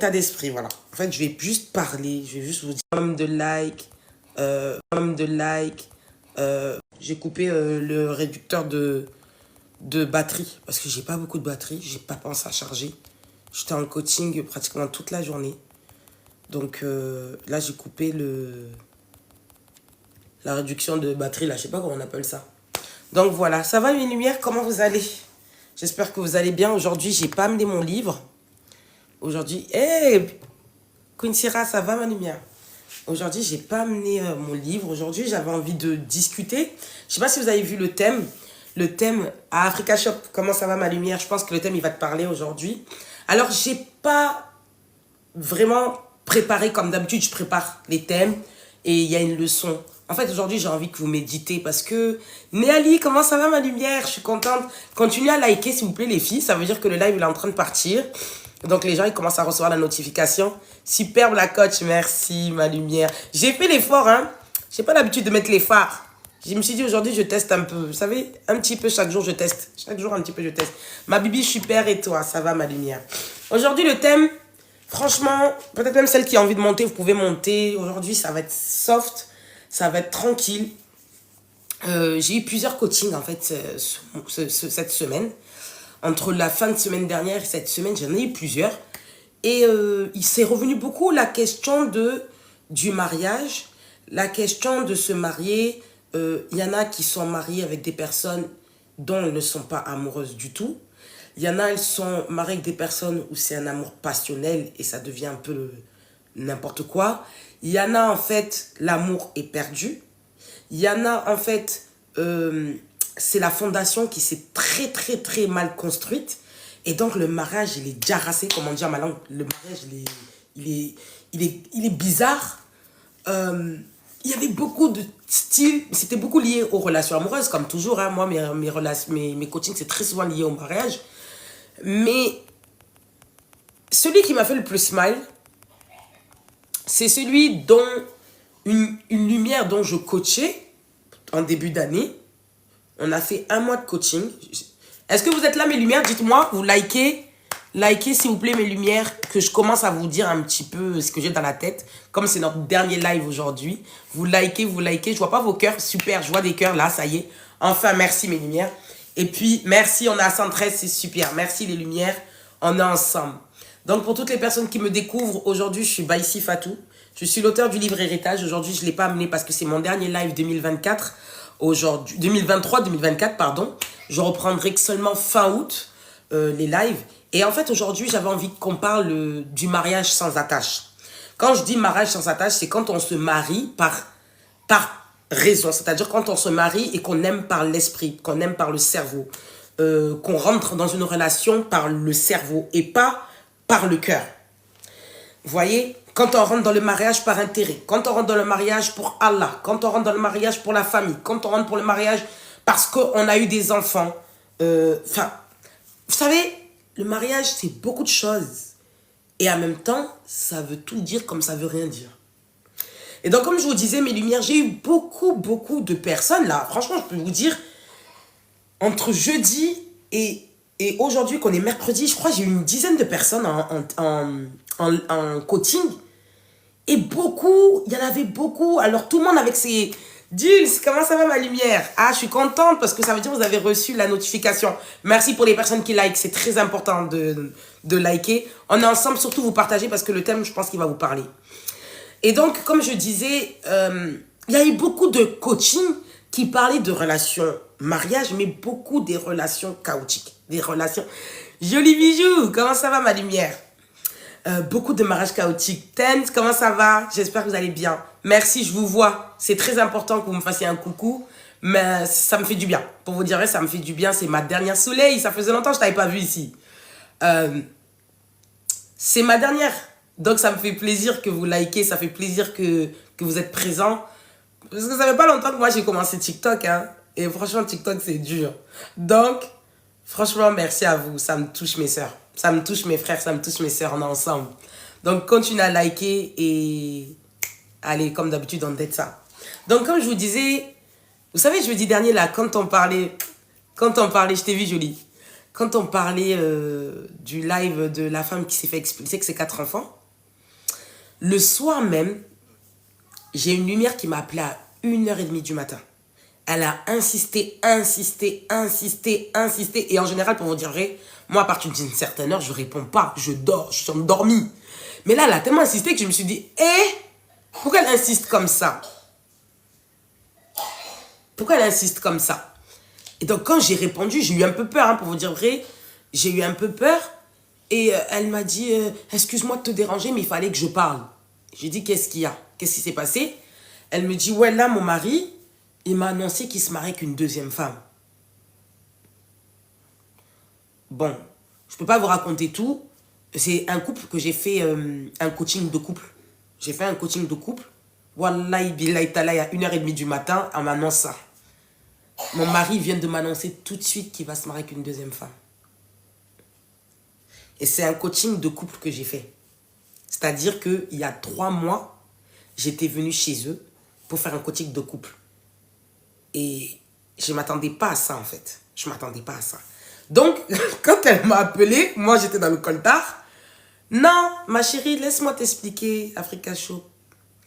État d'esprit, voilà. En fait, je vais juste parler, je vais juste vous dire de like. J'ai coupé le réducteur de batterie parce que j'ai pas beaucoup de batterie, j'ai pas pensé à charger. J'étais en coaching pratiquement toute la journée. Donc là, j'ai coupé la réduction de batterie, là, je sais pas comment on appelle ça. Donc voilà, ça va mes lumières, comment vous allez? J'espère que vous allez bien. Aujourd'hui, j'ai pas amené mon livre. Aujourd'hui, Queen Syrah, ça va ma lumière? Aujourd'hui, j'ai pas amené mon livre. Aujourd'hui, j'avais envie de discuter. Je sais pas si vous avez vu le thème. Le thème à Africa Shop. Comment ça va ma lumière? Je pense que le thème, il va te parler aujourd'hui. Alors, j'ai pas vraiment préparé comme d'habitude. Je prépare les thèmes et il y a une leçon. En fait, aujourd'hui, j'ai envie que vous méditez parce que... Néali, comment ça va ma lumière? Je suis contente. Continuez à liker, s'il vous plaît, les filles. Ça veut dire que le live, il est en train de partir. Donc, les gens, ils commencent à recevoir la notification. Superbe, la coach. Merci, ma lumière. J'ai fait l'effort, hein. J'ai pas l'habitude de mettre les phares. Je me suis dit, aujourd'hui, je teste un peu. Vous savez, un petit peu chaque jour, je teste. Chaque jour, un petit peu, je teste. Ma bibi, super, et toi? Ça va, ma lumière? Aujourd'hui, le thème, franchement, peut-être même celle qui a envie de monter, vous pouvez monter. Aujourd'hui, ça va être soft. Ça va être tranquille. J'ai eu plusieurs coachings, en fait, cette semaine. Entre la fin de semaine dernière et cette semaine, j'en ai eu plusieurs. Et il s'est revenu beaucoup la question du mariage, la question de se marier. Il y en a qui sont mariés avec des personnes dont elles ne sont pas amoureuses du tout. Il y en a, elles sont mariées avec des personnes où c'est un amour passionnel et ça devient un peu n'importe quoi. Il y en a, en fait, l'amour est perdu. Il y en a, en fait... c'est la fondation qui s'est très mal construite. Et donc, le mariage, il est jarrassé, comme on dit en ma langue. Le mariage, il est bizarre. Il y avait beaucoup de styles. C'était beaucoup lié aux relations amoureuses, comme toujours. Hein. Moi, mes coachings, c'est très souvent lié au mariage. Mais celui qui m'a fait le plus smile, c'est celui dont une lumière dont je coachais en début d'année. On a fait 1 mois de coaching. Est-ce que vous êtes là, mes lumières? Dites-moi, vous likez. Likez, s'il vous plaît, mes lumières, que je commence à vous dire un petit peu ce que j'ai dans la tête. Comme c'est notre dernier live aujourd'hui. Vous likez. Je vois pas vos cœurs. Super, je vois des cœurs là, ça y est. Enfin, merci, mes lumières. Et puis, merci, on est à 113, c'est super. Merci, les lumières. On est ensemble. Donc, pour toutes les personnes qui me découvrent, aujourd'hui, je suis Baïsi Fatou. Je suis l'auteur du livre Héritage. Aujourd'hui, je ne l'ai pas amené parce que c'est mon dernier live 2024. Aujourd'hui, 2023-2024, pardon. Je reprendrai que seulement fin août les lives. Et en fait, aujourd'hui, j'avais envie qu'on parle du mariage sans attache. Quand je dis mariage sans attache, c'est quand on se marie par raison. C'est-à-dire quand on se marie et qu'on aime par l'esprit, qu'on aime par le cerveau. Qu'on rentre dans une relation par le cerveau et pas par le cœur. Vous voyez? Quand on rentre dans le mariage par intérêt, quand on rentre dans le mariage pour Allah, quand on rentre dans le mariage pour la famille, quand on rentre pour le mariage parce qu'on a eu des enfants. Enfin, vous savez, le mariage, c'est beaucoup de choses. Et en même temps, ça veut tout dire comme ça veut rien dire. Et donc, comme je vous disais, mes lumières, j'ai eu beaucoup de personnes là. Franchement, je peux vous dire, entre jeudi et aujourd'hui, qu'on est mercredi, je crois que j'ai eu une dizaine de personnes en coaching. Et beaucoup, il y en avait beaucoup. Alors, tout le monde avec ses... Jules, comment ça va ma lumière? Ah, je suis contente parce que ça veut dire que vous avez reçu la notification. Merci pour les personnes qui like. C'est très important de liker. On est ensemble, surtout vous partagez parce que le thème, je pense qu'il va vous parler. Et donc, comme je disais, il y a eu beaucoup de coaching qui parlaient de relations mariage, mais beaucoup des relations chaotiques. Des relations... Joli bijou, comment ça va ma lumière? Beaucoup de mariages chaotiques. Tense, comment ça va? J'espère que vous allez bien. Merci, je vous vois. C'est très important que vous me fassiez un coucou. Mais ça me fait du bien. Pour vous dire, ça me fait du bien. C'est ma dernière soleil. Ça faisait longtemps que je ne t'avais pas vu ici. C'est ma dernière. Donc, ça me fait plaisir que vous likez. Ça fait plaisir que vous êtes présents. Parce que ça fait pas longtemps que moi, j'ai commencé TikTok. Hein. Et franchement, TikTok, c'est dur. Donc, franchement, merci à vous. Ça me touche mes sœurs. Ça me touche mes frères, ça me touche mes sœurs, on est ensemble. Donc, continuez à liker et allez, comme d'habitude, on date ça. Donc, comme je vous disais, vous savez, jeudi dernier, là, quand on parlait, je t'ai vu, jolie. quand on parlait du live de la femme qui s'est fait expulser avec ses 4 enfants, le soir même, j'ai une lumière qui m'a appelé à 1h30 du matin. Elle a insisté. Et en général, pour vous dire vrai, moi, à partir d'une certaine heure, je ne réponds pas. Je dors, je suis endormie. Mais là, elle a tellement insisté que je me suis dit, pourquoi elle insiste comme ça? Pourquoi elle insiste comme ça? Et donc, quand j'ai répondu, j'ai eu un peu peur, hein, pour vous dire vrai. J'ai eu un peu peur. Et elle m'a dit, excuse-moi de te déranger, mais il fallait que je parle. J'ai dit, qu'est-ce qu'il y a? Qu'est-ce qui s'est passé? Elle me dit, ouais, là, mon mari, il m'a annoncé qu'il se mariait avec une deuxième femme. Bon, je ne peux pas vous raconter tout. C'est un couple que j'ai fait un coaching de couple. J'ai fait un coaching de couple. Wallahi billahi ta'ala, à 1h30 du matin, on m'annonce ça. Mon mari vient de m'annoncer tout de suite qu'il va se marier avec une deuxième femme. Et c'est un coaching de couple que j'ai fait. C'est-à-dire qu'il y a 3 mois, j'étais venue chez eux pour faire un coaching de couple. Et je ne m'attendais pas à ça, en fait. Je ne m'attendais pas à ça. Donc, quand elle m'a appelé, moi, j'étais dans le coltard. Non, ma chérie, laisse-moi t'expliquer, Africa Show.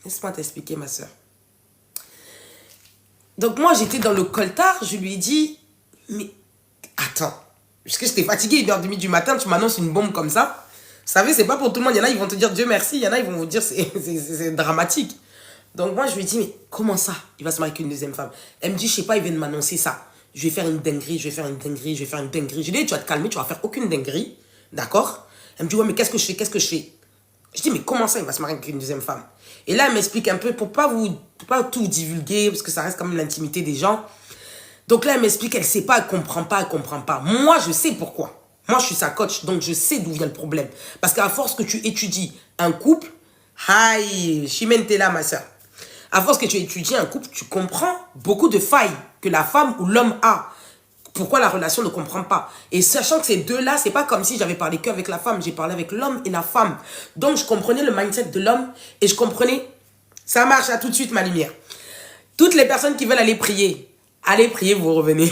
Laisse-moi t'expliquer, ma soeur. Donc, moi, j'étais dans le coltard. Je lui ai dit, mais attends, parce que j'étais fatiguée, 1h30 du matin, tu m'annonces une bombe comme ça. Vous savez, c'est pas pour tout le monde. Il y en a, ils vont te dire Dieu merci. Il y en a, ils vont vous dire c'est dramatique. Donc, moi, je lui ai dit, mais comment ça? Il va se marier avec une deuxième femme. Elle me dit, je sais pas, il vient de m'annoncer ça. Je vais faire une dinguerie, je vais faire une dinguerie, je vais faire une dinguerie. Je lui ai dit, tu vas te calmer, tu vas faire aucune dinguerie. D'accord? Elle me dit, ouais, mais qu'est-ce que je fais? Qu'est-ce que je fais? Je dis, mais comment ça, il va se marier avec une deuxième femme? Et là, elle m'explique un peu, pour pas tout divulguer, parce que ça reste quand même l'intimité des gens. Donc là, elle m'explique, elle sait pas, elle comprend pas, elle comprend pas. Moi, je sais pourquoi. Moi, je suis sa coach, donc je sais d'où vient le problème. Parce qu'à force que tu étudies un couple, aïe, Chimène, t'es là, ma soeur. À force que tu étudies un couple, tu comprends beaucoup de failles que la femme ou l'homme a. Pourquoi la relation ne comprend pas. Et sachant que ces deux-là, c'est pas comme si j'avais parlé qu'avec la femme. J'ai parlé avec l'homme et la femme. Donc, je comprenais le mindset de l'homme et je comprenais... Ça marche, à tout de suite, ma lumière. Toutes les personnes qui veulent aller prier, vous revenez.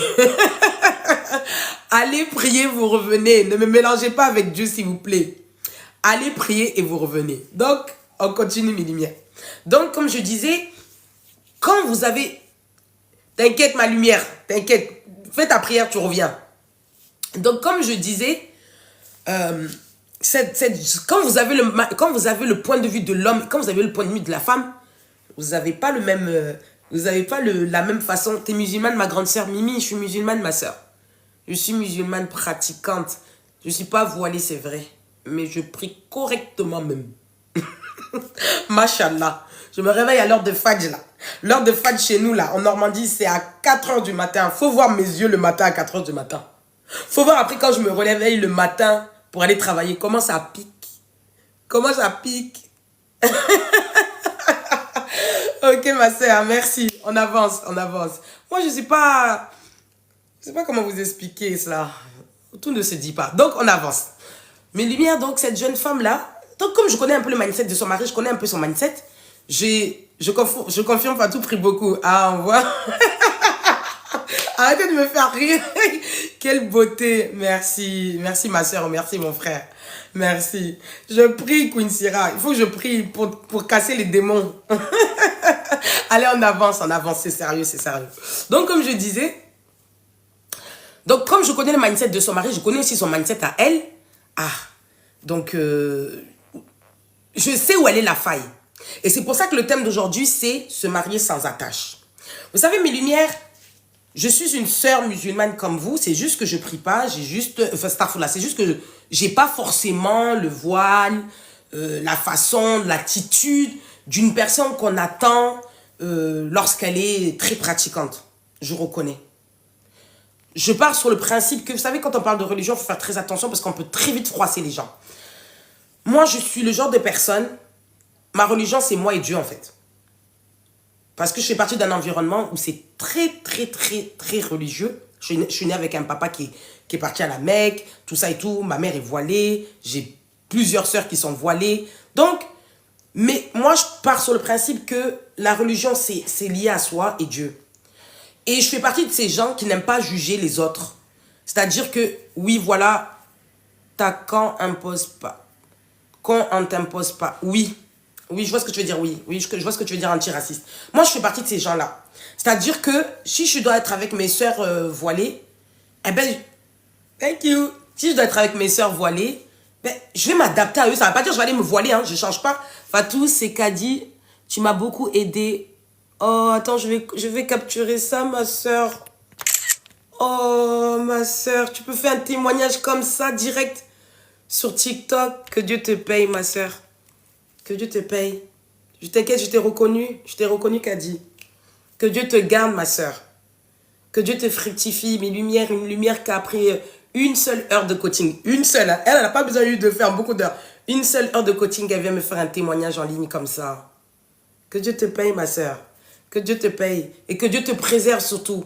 Allez prier, vous revenez. Ne me mélangez pas avec Dieu, s'il vous plaît. Allez prier et vous revenez. Donc, on continue, mes lumières. Donc, comme je disais, quand vous avez... T'inquiète, ma lumière, t'inquiète. Fais ta prière, tu reviens. Donc, comme je disais, quand vous avez le point de vue de l'homme, quand vous avez le point de vue de la femme, vous n'avez pas le même... vous n'avez pas la même façon. T'es musulmane, ma grande sœur Mimi, je suis musulmane, ma sœur. Je suis musulmane pratiquante. Je ne suis pas voilée, c'est vrai. Mais je prie correctement même. Machallah. Je me réveille à l'heure de Fadj là. L'heure de Fadj chez nous là, en Normandie, c'est à 4h du matin. Faut voir mes yeux le matin à 4h du matin. Faut voir après quand je me réveille le matin pour aller travailler, comment ça pique. Comment ça pique. Ok ma soeur, merci. On avance, on avance. Moi je sais pas comment vous expliquer cela. Tout ne se dit pas. Donc on avance. Mes lumières, donc cette jeune femme là, donc comme je connais un peu le mindset de son mari, je connais un peu son mindset, je confirme pas tout pris beaucoup. Ah, on voit. Arrêtez de me faire rire. Quelle beauté. Merci. Merci ma soeur, merci mon frère. Merci. Je prie Queen Syrah. Il faut que je prie pour casser les démons. Allez, on avance, c'est sérieux, c'est sérieux. Donc comme je disais, donc comme je connais le mindset de son mari, je connais aussi son mindset à elle. Ah, donc je sais où elle est la faille. Et c'est pour ça que le thème d'aujourd'hui, c'est se marier sans attache. Vous savez, mes lumières, je suis une sœur musulmane comme vous, c'est juste que je prie pas, j'ai juste, enfin, c'est juste que j'ai pas forcément le voile, la façon, l'attitude d'une personne qu'on attend lorsqu'elle est très pratiquante. Je reconnais. Je pars sur le principe que, vous savez, quand on parle de religion, il faut faire très attention parce qu'on peut très vite froisser les gens. Moi, je suis le genre de personne, ma religion, c'est moi et Dieu, en fait. Parce que je fais partie d'un environnement où c'est très, très, très, très religieux. Je suis née avec un papa qui est parti à la Mecque, tout ça et tout. Ma mère est voilée. J'ai plusieurs sœurs qui sont voilées. Donc, mais moi, je pars sur le principe que la religion, c'est lié à soi et Dieu. Et je fais partie de ces gens qui n'aiment pas juger les autres. C'est-à-dire que, oui, voilà, t'as quand impose pas. Quand on t'impose pas. Oui. Oui, je vois ce que tu veux dire, oui. Oui, je vois ce que tu veux dire antiraciste. Moi, je fais partie de ces gens-là. C'est-à-dire que si je dois être avec mes sœurs voilées, eh ben, thank you. Si je dois être avec mes sœurs voilées, ben, je vais m'adapter à eux. Ça ne veut pas dire que je vais aller me voiler, hein, je ne change pas. Fatou, c'est Kadi, tu m'as beaucoup aidé. Oh, attends, je vais capturer ça, ma sœur. Oh, ma sœur, tu peux faire un témoignage comme ça, direct, sur TikTok. Que Dieu te paye, ma sœur. Que Dieu te paye. Je t'inquiète, je t'ai reconnu. Je t'ai reconnu, Kadi. Que Dieu te garde, ma sœur. Que Dieu te fructifie. Mes lumières, une lumière qui a pris une seule heure de coaching. Une seule. Hein. Elle n'a pas besoin de faire beaucoup d'heures. Une seule heure de coaching, elle vient me faire un témoignage en ligne comme ça. Que Dieu te paye, ma sœur. Que Dieu te paye. Et que Dieu te préserve surtout.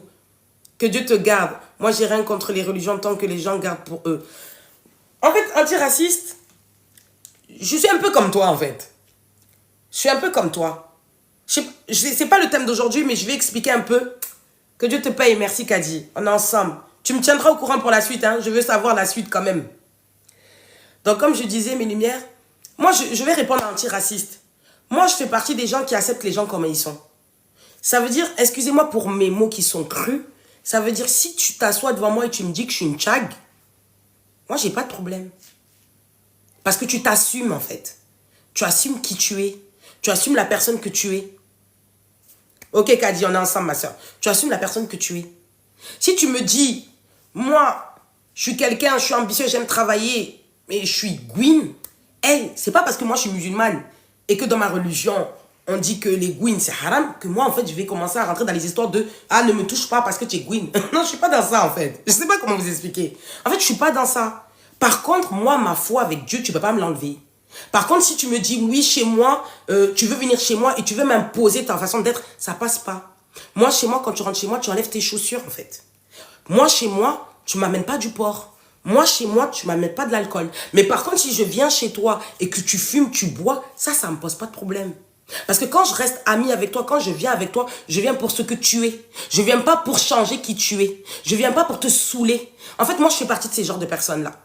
Que Dieu te garde. Moi, j'ai rien contre les religions tant que les gens gardent pour eux. En fait, antiraciste, je suis un peu comme toi, en fait. Je suis un peu comme toi. C'est pas le thème d'aujourd'hui, mais je vais expliquer un peu. Que Dieu te paye. Merci, Kadi. On est ensemble. Tu me tiendras au courant pour la suite. Hein. Je veux savoir la suite quand même. Donc, comme je disais, mes lumières, moi, je vais répondre à antiraciste. Moi, je fais partie des gens qui acceptent les gens comme ils sont. Ça veut dire, excusez-moi pour mes mots qui sont crus, ça veut dire, si tu t'assois devant moi et tu me dis que je suis une tchag, moi, j'ai pas de problème. Parce que tu t'assumes, en fait. Tu assumes qui tu es. Tu assumes la personne que tu es. Ok, Kadi, on est ensemble, ma soeur. Tu assumes la personne que tu es. Si tu me dis, moi, je suis quelqu'un, je suis ambitieux, j'aime travailler, mais je suis gouine, hey, c'est pas parce que moi, je suis musulmane et que dans ma religion, on dit que les gouines, c'est haram, que moi, en fait, je vais commencer à rentrer dans les histoires de « Ah, ne me touche pas parce que tu es gouine. » Non, je suis pas dans ça, en fait. Je sais pas comment vous expliquer. En fait, je suis pas dans ça. Par contre, moi, ma foi avec Dieu, tu peux pas me l'enlever. Par contre, si tu me dis « Oui, chez moi, tu veux venir chez moi et tu veux m'imposer ta façon d'être, ça passe pas. » Moi, chez moi, quand tu rentres chez moi, tu enlèves tes chaussures, en fait. Moi, chez moi, tu m'amènes pas du porc. Moi, chez moi, tu m'amènes pas de l'alcool. Mais par contre, si je viens chez toi et que tu fumes, tu bois, ça me pose pas de problème. Parce que quand je reste amie avec toi, quand je viens avec toi, je viens pour ce que tu es. Je viens pas pour changer qui tu es. Je viens pas pour te saouler. En fait, moi, je fais partie de ces genres de personnes-là.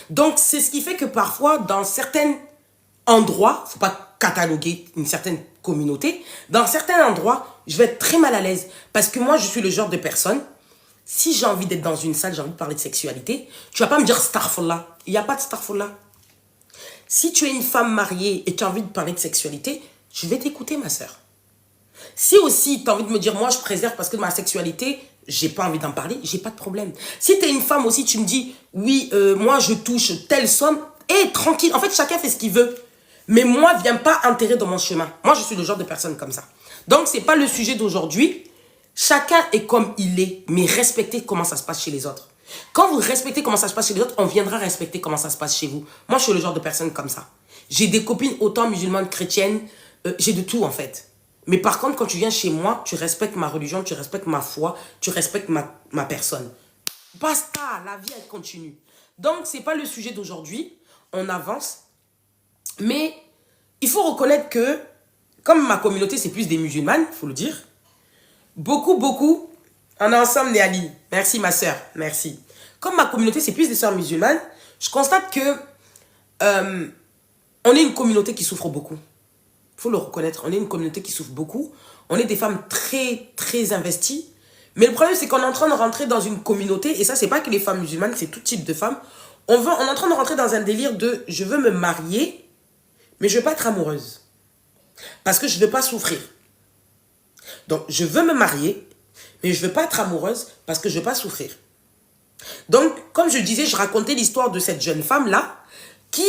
Donc, c'est ce qui fait que parfois, dans certains endroits, faut pas cataloguer une certaine communauté, dans certains endroits, je vais être très mal à l'aise. Parce que moi, je suis le genre de personne, si j'ai envie d'être dans une salle, j'ai envie de parler de sexualité, tu vas pas me dire starfallah. Il n'y a pas de starfallah. Si tu es une femme mariée et tu as envie de parler de sexualité, je vais t'écouter, ma sœur. Si aussi tu as envie de me dire, moi je préserve parce que de ma sexualité, j'ai pas envie d'en parler, j'ai pas de problème. Si tu es une femme aussi, tu me dis, oui, moi je touche telle somme, et tranquille, en fait chacun fait ce qu'il veut. Mais moi, viens pas enterrer dans mon chemin. Moi, je suis le genre de personne comme ça. Donc, c'est pas le sujet d'aujourd'hui. Chacun est comme il est, mais respectez comment ça se passe chez les autres. Quand vous respectez comment ça se passe chez les autres, on viendra respecter comment ça se passe chez vous. Moi, je suis le genre de personne comme ça. J'ai des copines autant musulmanes, chrétiennes, j'ai de tout en fait. Mais par contre, quand tu viens chez moi, tu respectes ma religion, tu respectes ma foi, tu respectes ma personne. Basta, la vie, elle continue. Donc, c'est pas le sujet d'aujourd'hui. On avance. Mais il faut reconnaître que, comme ma communauté, c'est plus des musulmanes, il faut le dire, beaucoup, on est ensemble, Néali. Merci, ma sœur, merci. Comme ma communauté, c'est plus des sœurs musulmanes, je constate que on est une communauté qui souffre beaucoup. Il faut le reconnaître, on est une communauté qui souffre beaucoup. On est des femmes très, très investies. Mais le problème, c'est qu'on est en train de rentrer dans une communauté, et ça, c'est pas que les femmes musulmanes, c'est tout type de femmes. On est en train de rentrer dans un délire de « je veux me marier », mais je ne veux pas être amoureuse. Parce que je ne veux pas souffrir. Donc, je veux me marier, mais je ne veux pas être amoureuse parce que je ne veux pas souffrir. Donc, comme je disais, je racontais l'histoire de cette jeune femme-là qui,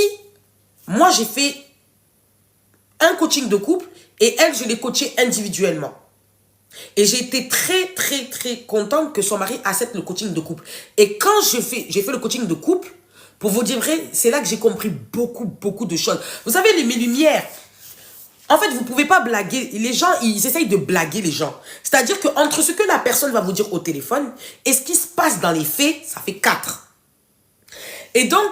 moi, j'ai fait un coaching de couple et elle, je l'ai coachée individuellement. Et j'ai été très, très, très contente que son mari accepte le coaching de couple. Et quand j'ai fait le coaching de couple, pour vous dire vrai, c'est là que j'ai compris beaucoup de choses. Vous savez, mes lumières, en fait, vous ne pouvez pas blaguer. Les gens, ils essayent de blaguer les gens. C'est-à-dire qu'entre ce que la personne va vous dire au téléphone et ce qui se passe dans les faits, ça fait 4. Et donc,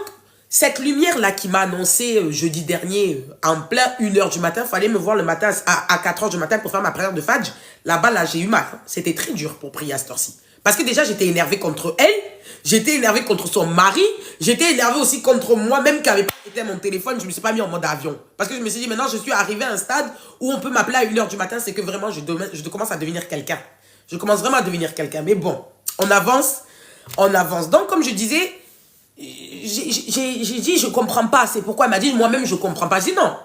cette lumière-là qui m'a annoncé jeudi dernier, en plein 1h du matin, il fallait me voir le matin à 4h du matin pour faire ma prière de Fajr. Là-bas, là, j'ai eu mal. C'était très dur pour prier à cette heure-ci. Parce que déjà, j'étais énervée contre elle. J'étais énervée contre son mari. J'étais énervée aussi contre moi-même qui n'avait pas été mon téléphone. Je ne me suis pas mis en mode avion. Parce que je me suis dit, maintenant, je suis arrivée à un stade où on peut m'appeler à 1h du matin. C'est que vraiment, je commence à devenir quelqu'un. Je commence vraiment à devenir quelqu'un. Mais bon, on avance. On avance. Donc, comme je disais, j'ai dit, je ne comprends pas. C'est pourquoi elle m'a dit, moi-même, je ne comprends pas. J'ai dit, non.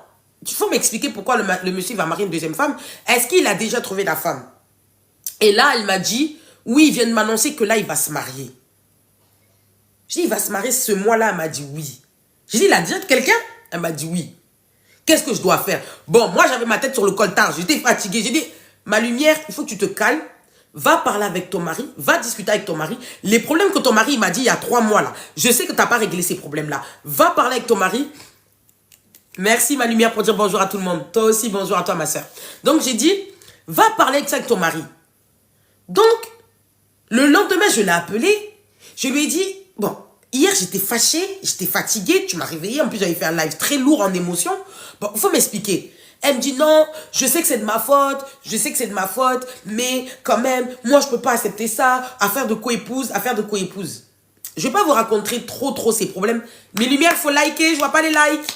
Il faut m'expliquer pourquoi le monsieur va marier une deuxième femme. Est-ce qu'il a déjà trouvé la femme? Et là, elle m'a dit, oui, il vient de m'annoncer que là, il va se marier. J'ai dit, il va se marier ce mois-là. Elle m'a dit oui. J'ai dit, il a déjà quelqu'un? Elle m'a dit oui. Qu'est-ce que je dois faire? Bon, moi, j'avais ma tête sur le coltard. J'étais fatiguée. J'ai dit, ma lumière, il faut que tu te calmes. Va parler avec ton mari. Va discuter avec ton mari. Les problèmes que ton mari il m'a dit il y a 3 mois là. Je sais que tu n'as pas réglé ces problèmes-là. Va parler avec ton mari. Merci, ma lumière, pour dire bonjour à tout le monde. Toi aussi, bonjour à toi, ma soeur. Donc, j'ai dit, va parler avec ça avec ton mari. Donc, le lendemain, je l'ai appelé. Je lui ai dit, bon, hier, j'étais fâchée, j'étais fatiguée, tu m'as réveillée. En plus, j'avais fait un live très lourd en émotion. Bon, il faut m'expliquer. Elle me dit, non, je sais que c'est de ma faute, mais quand même, moi, je ne peux pas accepter ça. Affaire de co-épouse. Je ne vais pas vous raconter trop ces problèmes. Mes lumières, il faut liker, je ne vois pas les likes.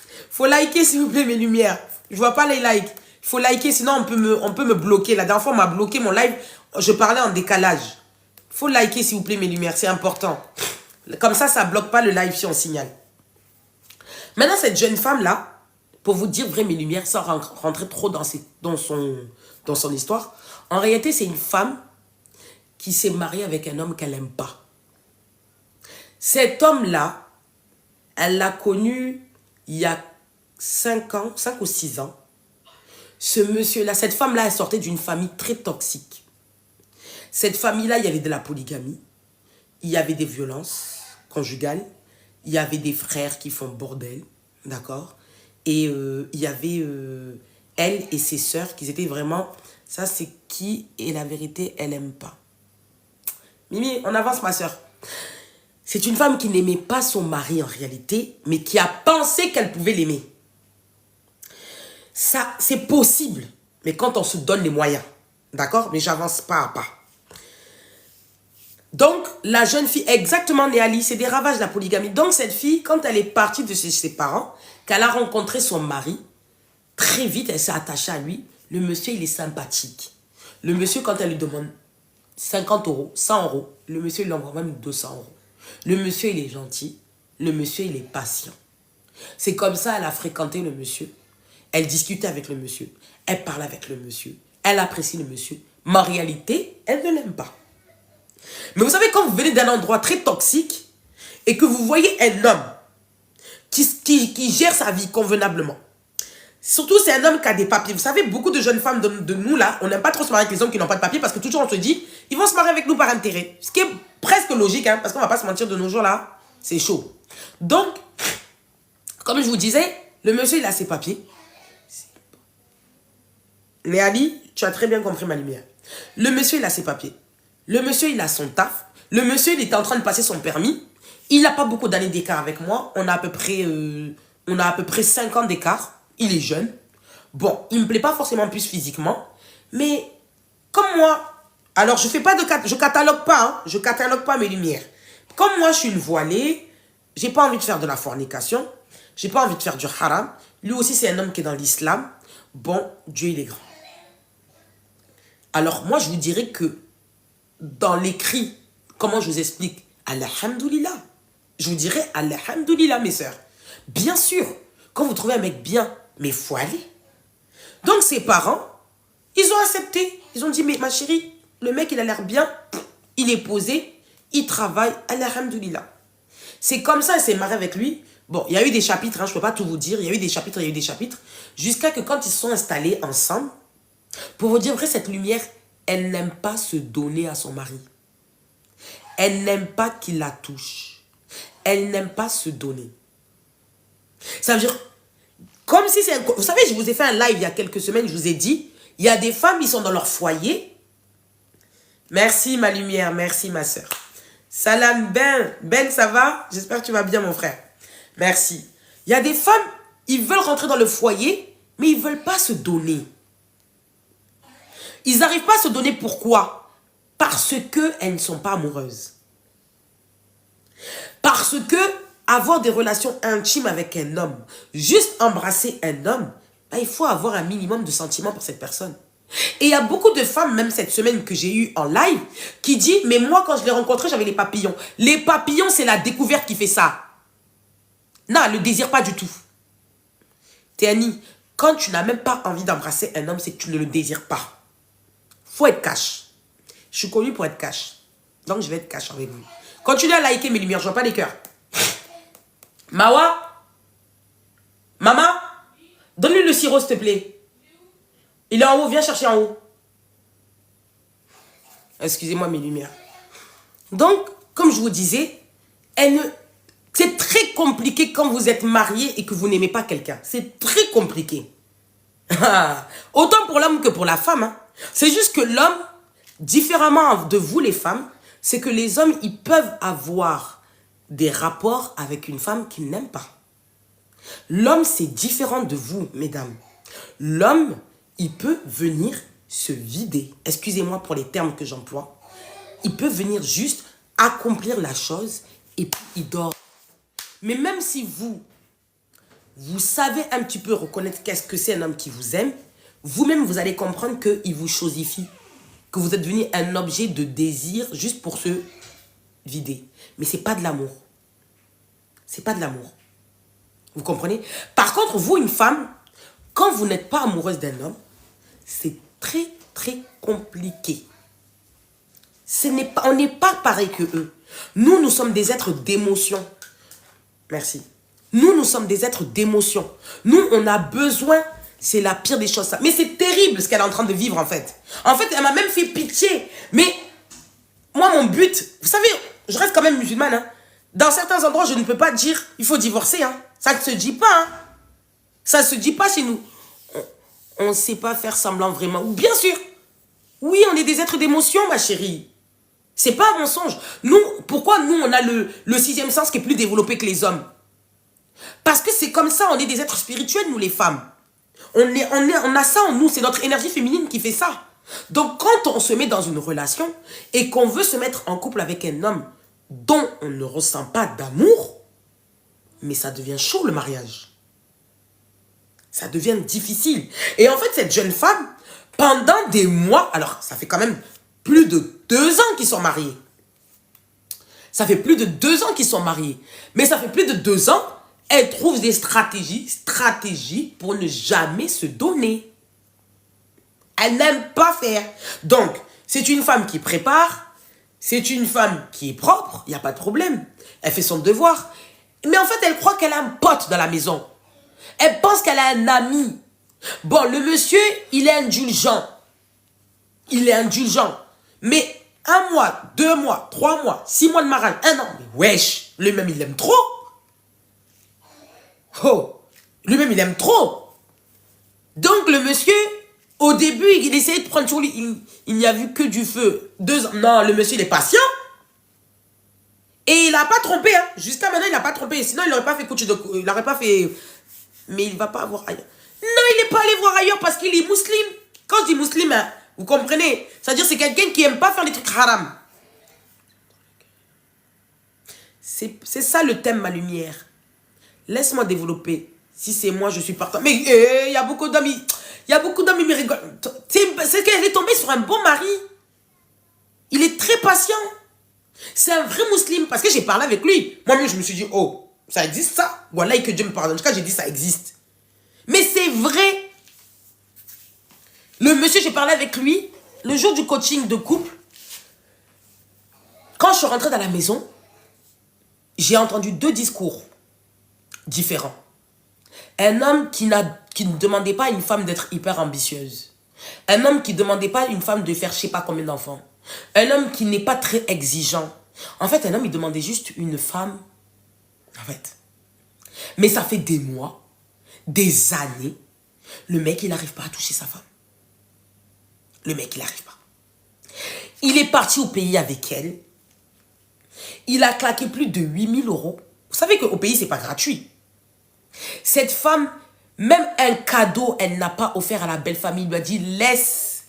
Il faut liker, s'il vous plaît, mes lumières. Je ne vois pas les likes. Il faut liker, sinon on peut me bloquer. La dernière fois, on m'a bloqué mon live. Je parlais en décalage. Il faut liker, s'il vous plaît, mes lumières. C'est important. Comme ça ne bloque pas le live si on signale. Maintenant, cette jeune femme-là, pour vous dire vrai, mes lumières, sans rentrer trop dans son histoire, en réalité, c'est une femme qui s'est mariée avec un homme qu'elle n'aime pas. Cet homme-là, elle l'a connu il y a 5 ou 6 ans. Ce monsieur-là, cette femme-là, elle sortait d'une famille très toxique. Cette famille-là, il y avait de la polygamie, il y avait des violences conjugales, il y avait des frères qui font bordel, d'accord? Et il y avait elle et ses sœurs qui étaient vraiment, ça c'est qui, et la vérité, elle n'aime pas. Mimi, on avance, ma sœur. C'est une femme qui n'aimait pas son mari en réalité, mais qui a pensé qu'elle pouvait l'aimer. Ça, c'est possible, mais quand on se donne les moyens, d'accord? Mais j'avance pas à pas. Donc, la jeune fille, exactement, Néali, c'est des ravages de la polygamie. Donc, cette fille, quand elle est partie de ses parents, qu'elle a rencontré son mari, très vite, elle s'est attachée à lui. Le monsieur, il est sympathique. Le monsieur, quand elle lui demande 50 euros, 100 euros, le monsieur, il lui envoie même 200 euros. Le monsieur, il est gentil. Le monsieur, il est patient. C'est comme ça, elle a fréquenté le monsieur. Elle discutait avec le monsieur. Elle parle avec le monsieur. Elle apprécie le monsieur. Mais en réalité, elle ne l'aime pas. Mais vous savez, quand vous venez d'un endroit très toxique et que vous voyez un homme qui gère sa vie convenablement, surtout c'est un homme qui a des papiers. Vous savez, beaucoup de jeunes femmes de nous là, on n'aime pas trop se marier avec les hommes qui n'ont pas de papiers parce que toujours on se dit, ils vont se marier avec nous par intérêt. Ce qui est presque logique, hein, parce qu'on ne va pas se mentir, de nos jours là, c'est chaud. Donc, comme je vous disais, le monsieur il a ses papiers. Léali, tu as très bien compris ma lumière. Le monsieur il a ses papiers. Le monsieur, il a son taf. Le monsieur, il était en train de passer son permis. Il n'a pas beaucoup d'années d'écart avec moi. On a à peu près 5 ans d'écart. Il est jeune. Bon, il ne me plaît pas forcément plus physiquement. Mais comme moi, alors je catalogue pas. Hein, je catalogue pas mes lumières. Comme moi, je suis une voilée. J'ai pas envie de faire de la fornication. J'ai pas envie de faire du haram. Lui aussi, c'est un homme qui est dans l'islam. Bon, Dieu, il est grand. Alors, moi, je vous dirais que dans l'écrit, comment je vous explique? Alhamdoulilah. Je vous dirais Alhamdoulilah, mes sœurs. Bien sûr, quand vous trouvez un mec bien, mais il faut aller. Donc, ses parents, ils ont accepté. Ils ont dit, mais ma chérie, le mec, il a l'air bien. Il est posé. Il travaille. Alhamdoulilah. C'est comme ça, elle s'est mariée avec lui. Bon, il y a eu des chapitres, hein, je ne peux pas tout vous dire. Il y a eu des chapitres. Jusqu'à que quand ils se sont installés ensemble, pour vous dire vrai, cette lumière, elle n'aime pas se donner à son mari. Elle n'aime pas qu'il la touche. Elle n'aime pas se donner. Ça veut dire, comme si c'est un... Vous savez, je vous ai fait un live il y a quelques semaines, je vous ai dit, il y a des femmes, ils sont dans leur foyer. Merci ma lumière, merci ma soeur. Salam Ben. Ben, ça va? J'espère que tu vas bien mon frère. Merci. Il y a des femmes, ils veulent rentrer dans le foyer, mais ils ne veulent pas se donner. Ils n'arrivent pas à se donner. Pourquoi? Parce qu'elles ne sont pas amoureuses. Parce que avoir des relations intimes avec un homme, juste embrasser un homme, bah, il faut avoir un minimum de sentiments pour cette personne. Et il y a beaucoup de femmes, même cette semaine que j'ai eue en live, qui dit, mais moi quand je l'ai rencontré, j'avais les papillons. Les papillons, c'est la découverte qui fait ça. Non, elle ne le désire pas du tout. Théanie, quand tu n'as même pas envie d'embrasser un homme, c'est que tu ne le désires pas. Faut être cash. Je suis connue pour être cash. Donc je vais être cash avec vous. Continuez à liker mes lumières, je vois pas les cœurs. Mawa, maman, donne-lui le sirop s'il te plaît. Il est en haut, viens chercher en haut. Excusez-moi mes lumières. Donc, comme je vous disais, c'est très compliqué quand vous êtes marié et que vous n'aimez pas quelqu'un. C'est très compliqué. Autant pour l'homme que pour la femme. Hein. C'est juste que l'homme, différemment de vous les femmes, c'est que les hommes, ils peuvent avoir des rapports avec une femme qu'ils n'aiment pas. L'homme, c'est différent de vous, mesdames. L'homme, il peut venir se vider. Excusez-moi pour les termes que j'emploie. Il peut venir juste accomplir la chose et puis il dort. Mais même si vous savez un petit peu reconnaître qu'est-ce que c'est un homme qui vous aime, vous-même, vous allez comprendre qu'il vous chosifie. Que vous êtes devenu un objet de désir juste pour se vider. Mais c'est pas de l'amour. C'est pas de l'amour. Vous comprenez? Par contre, vous, une femme, quand vous n'êtes pas amoureuse d'un homme, c'est très, très compliqué. On n'est pas pareil que eux. Nous sommes des êtres d'émotion. Merci. Nous sommes des êtres d'émotion. Nous, on a besoin, c'est la pire des choses. Ça. Mais c'est terrible ce qu'elle est en train de vivre, en fait. En fait, elle m'a même fait pitié. Mais moi, mon but, vous savez, je reste quand même musulmane. Hein. Dans certains endroits, je ne peux pas dire, il faut divorcer. Hein. Ça ne se dit pas. Hein. Ça ne se dit pas chez nous. On ne sait pas faire semblant vraiment. Ou bien sûr, oui, on est des êtres d'émotion, ma chérie. C'est pas un mensonge. Pourquoi nous, on a le sixième sens qui est plus développé que les hommes? Parce que c'est comme ça, on est des êtres spirituels, nous les femmes. On a ça en nous, c'est notre énergie féminine qui fait ça. Donc quand on se met dans une relation et qu'on veut se mettre en couple avec un homme dont on ne ressent pas d'amour, mais ça devient chaud le mariage. Ça devient difficile. Et en fait, cette jeune femme, pendant des mois, alors ça fait quand même plus de 2 ans qu'ils sont mariés. Ça fait plus de 2 ans qu'ils sont mariés. Mais ça fait plus de 2 ans, elle trouve des stratégies pour ne jamais se donner. Elle n'aime pas faire. Donc, c'est une femme qui prépare, c'est une femme qui est propre, il n'y a pas de problème. Elle fait son devoir. Mais en fait, elle croit qu'elle a un pote dans la maison. Elle pense qu'elle a un ami. Bon, le monsieur, il est indulgent. Il est indulgent. Mais 1 mois, 2 mois, 3 mois, 6 mois de mariage, 1 an. Mais wesh, lui-même, il aime trop. Oh, lui-même, il aime trop. Donc, le monsieur, au début, il essayait de prendre sur lui. Il n'y a vu que du feu. 2 ans. Non, le monsieur, il est patient. Et il n'a pas trompé. Hein. Jusqu'à maintenant, il n'a pas trompé. Sinon, il n'aurait pas fait coach de... Il n'aurait pas fait... Mais il ne va pas voir ailleurs. Non, il n'est pas allé voir ailleurs parce qu'il est musulman. Quand je dis musulman, hein, vous comprenez? C'est-à-dire c'est quelqu'un qui n'aime pas faire des trucs haram. C'est ça le thème, ma lumière. Laisse-moi développer. Si c'est moi, je suis partant. Mais il y a beaucoup d'hommes, il y a beaucoup d'hommes, ils me rigolent. C'est qu'elle est tombée sur un bon mari. Il est très patient. C'est un vrai musulman. Parce que j'ai parlé avec lui. Moi-même, je me suis dit, oh, ça existe ça? Voilà, et que Dieu me pardonne. En tout cas, j'ai dit, ça existe. Mais c'est vrai. Le monsieur, j'ai parlé avec lui. Le jour du coaching de couple, quand je suis rentrée dans la maison, j'ai entendu 2 discours différents. Un homme qui ne demandait pas à une femme d'être hyper ambitieuse. Un homme qui ne demandait pas à une femme de faire je sais pas combien d'enfants. Un homme qui n'est pas très exigeant. En fait, un homme, il demandait juste une femme. En fait. Mais ça fait des mois, des années, le mec, il n'arrive pas à toucher sa femme. Le mec, il n'arrive pas. Il est parti au pays avec elle. Il a claqué plus de 8 000 €. Vous savez qu'au pays, ce n'est pas gratuit. Cette femme, même un cadeau, elle n'a pas offert à la belle famille. Il lui a dit, laisse.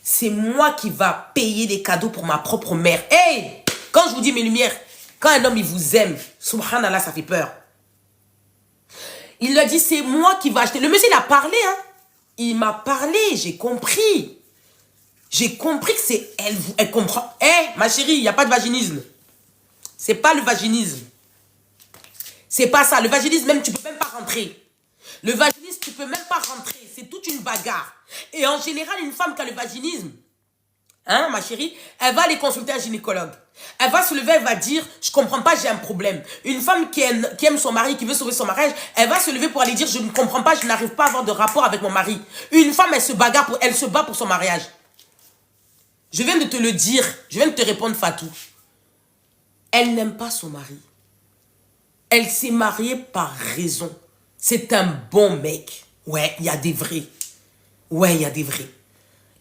c'est moi qui va payer des cadeaux pour ma propre mère. Hey, quand je vous dis mes lumières, quand un homme, il vous aime, subhanallah, ça fait peur. Il lui a dit, c'est moi qui va acheter. Le monsieur, il a parlé, hein. Il m'a parlé, j'ai compris. J'ai compris que c'est elle comprend. Eh, ma chérie, il n'y a pas de vaginisme. C'est pas le vaginisme. C'est pas ça. Le vaginisme, même, tu peux même pas rentrer. Le vaginisme, tu peux même pas rentrer. C'est toute une bagarre. Et en général, une femme qui a le vaginisme, hein, ma chérie, elle va aller consulter un gynécologue. Elle va se lever, elle va dire, je comprends pas, j'ai un problème. Une femme qui aime son mari, qui veut sauver son mariage, elle va se lever pour aller dire, je ne comprends pas, je n'arrive pas à avoir de rapport avec mon mari. Une femme, elle se bagarre, elle se bat pour son mariage. Je viens de te le dire, je viens de te répondre, Fatou. Elle n'aime pas son mari. Elle s'est mariée par raison. C'est un bon mec. Ouais, il y a des vrais. Ouais, il y a des vrais.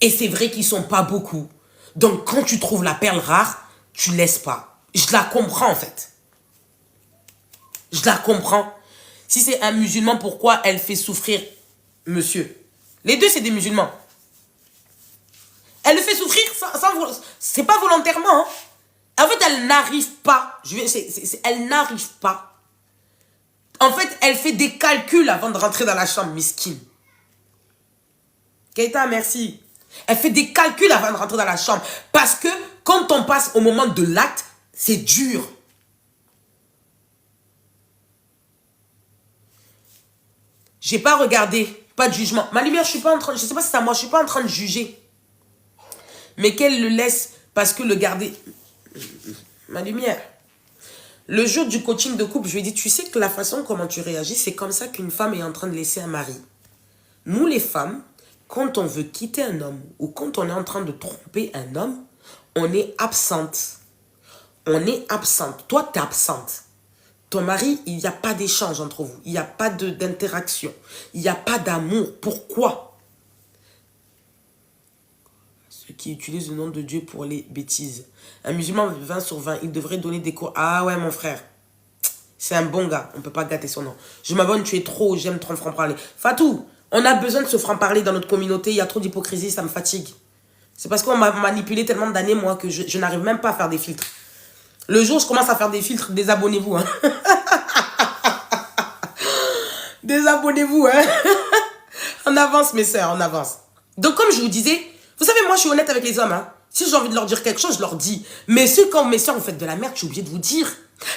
Et c'est vrai qu'ils sont pas beaucoup. Donc, quand tu trouves la perle rare, tu laisses pas. Je la comprends, en fait. Je la comprends. Si c'est un musulman, pourquoi elle fait souffrir monsieur? Les deux, c'est des musulmans. Elle le fait souffrir c'est pas volontairement. Hein. En fait, elle n'arrive pas. Elle n'arrive pas. En fait, elle fait des calculs avant de rentrer dans la chambre, miskine. Keita, merci. Elle fait des calculs avant de rentrer dans la chambre. Parce que quand on passe au moment de l'acte, c'est dur. J'ai pas regardé, pas de jugement. Ma lumière, je suis pas en train, je sais pas si c'est à moi, je suis pas en train de juger. Mais qu'elle le laisse parce que le garder. Ma lumière. Le jour du coaching de couple, je lui ai dit, tu sais que la façon comment tu réagis, c'est comme ça qu'une femme est en train de laisser un mari. Nous, les femmes, quand on veut quitter un homme ou quand on est en train de tromper un homme, on est absente. On est absente. Toi, tu es absente. Ton mari, il n'y a pas d'échange entre vous. Il n'y a pas d'interaction. Il n'y a pas d'amour. Pourquoi? Ceux qui utilisent le nom de Dieu pour les bêtises. Un musulman 20 sur 20, il devrait donner des cours. Ah ouais, mon frère. C'est un bon gars. On ne peut pas gâter son nom. Je m'abonne, tu es trop, j'aime trop le franc-parler. Fatou, on a besoin de se franc-parler dans notre communauté. Il y a trop d'hypocrisie, ça me fatigue. C'est parce qu'on m'a manipulé tellement d'années, moi, que je n'arrive même pas à faire des filtres. Le jour où je commence à faire des filtres, désabonnez-vous. Hein. Désabonnez-vous. Hein. On avance, mes sœurs, on avance. Donc, comme je vous disais, vous savez, moi, je suis honnête avec les hommes. Hein. Si j'ai envie de leur dire quelque chose, je leur dis. Mais ceux, quand mes sœurs, vous faites de la merde, je suis obligée de vous dire.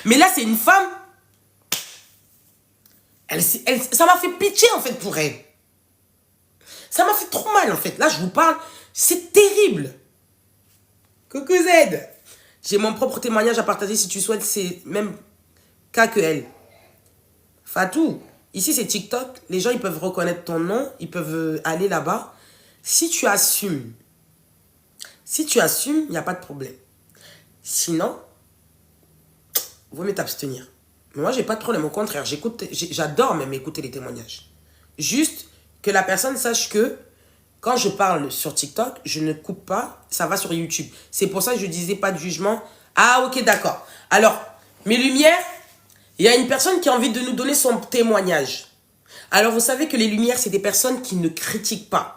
Mais là, c'est une femme. Ça m'a fait pitié, en fait, pour elle. Ça m'a fait trop mal, en fait. Là, je vous parle. C'est terrible. Coucou Z. J'ai mon propre témoignage à partager si tu souhaites. C'est même cas que elle. Fatou, ici, c'est TikTok. Les gens, ils peuvent reconnaître ton nom. Ils peuvent aller là-bas. Si tu assumes, il n'y a pas de problème. Sinon, vaut mieux t'abstenir. Mais moi, j'ai pas de problème. Au contraire, j'adore même écouter les témoignages. Juste que la personne sache que quand je parle sur TikTok, je ne coupe pas, ça va sur YouTube. C'est pour ça que je disais pas de jugement. Ah, ok, d'accord. Alors, mes lumières, il y a une personne qui a envie de nous donner son témoignage. Alors, vous savez que les lumières, c'est des personnes qui ne critiquent pas.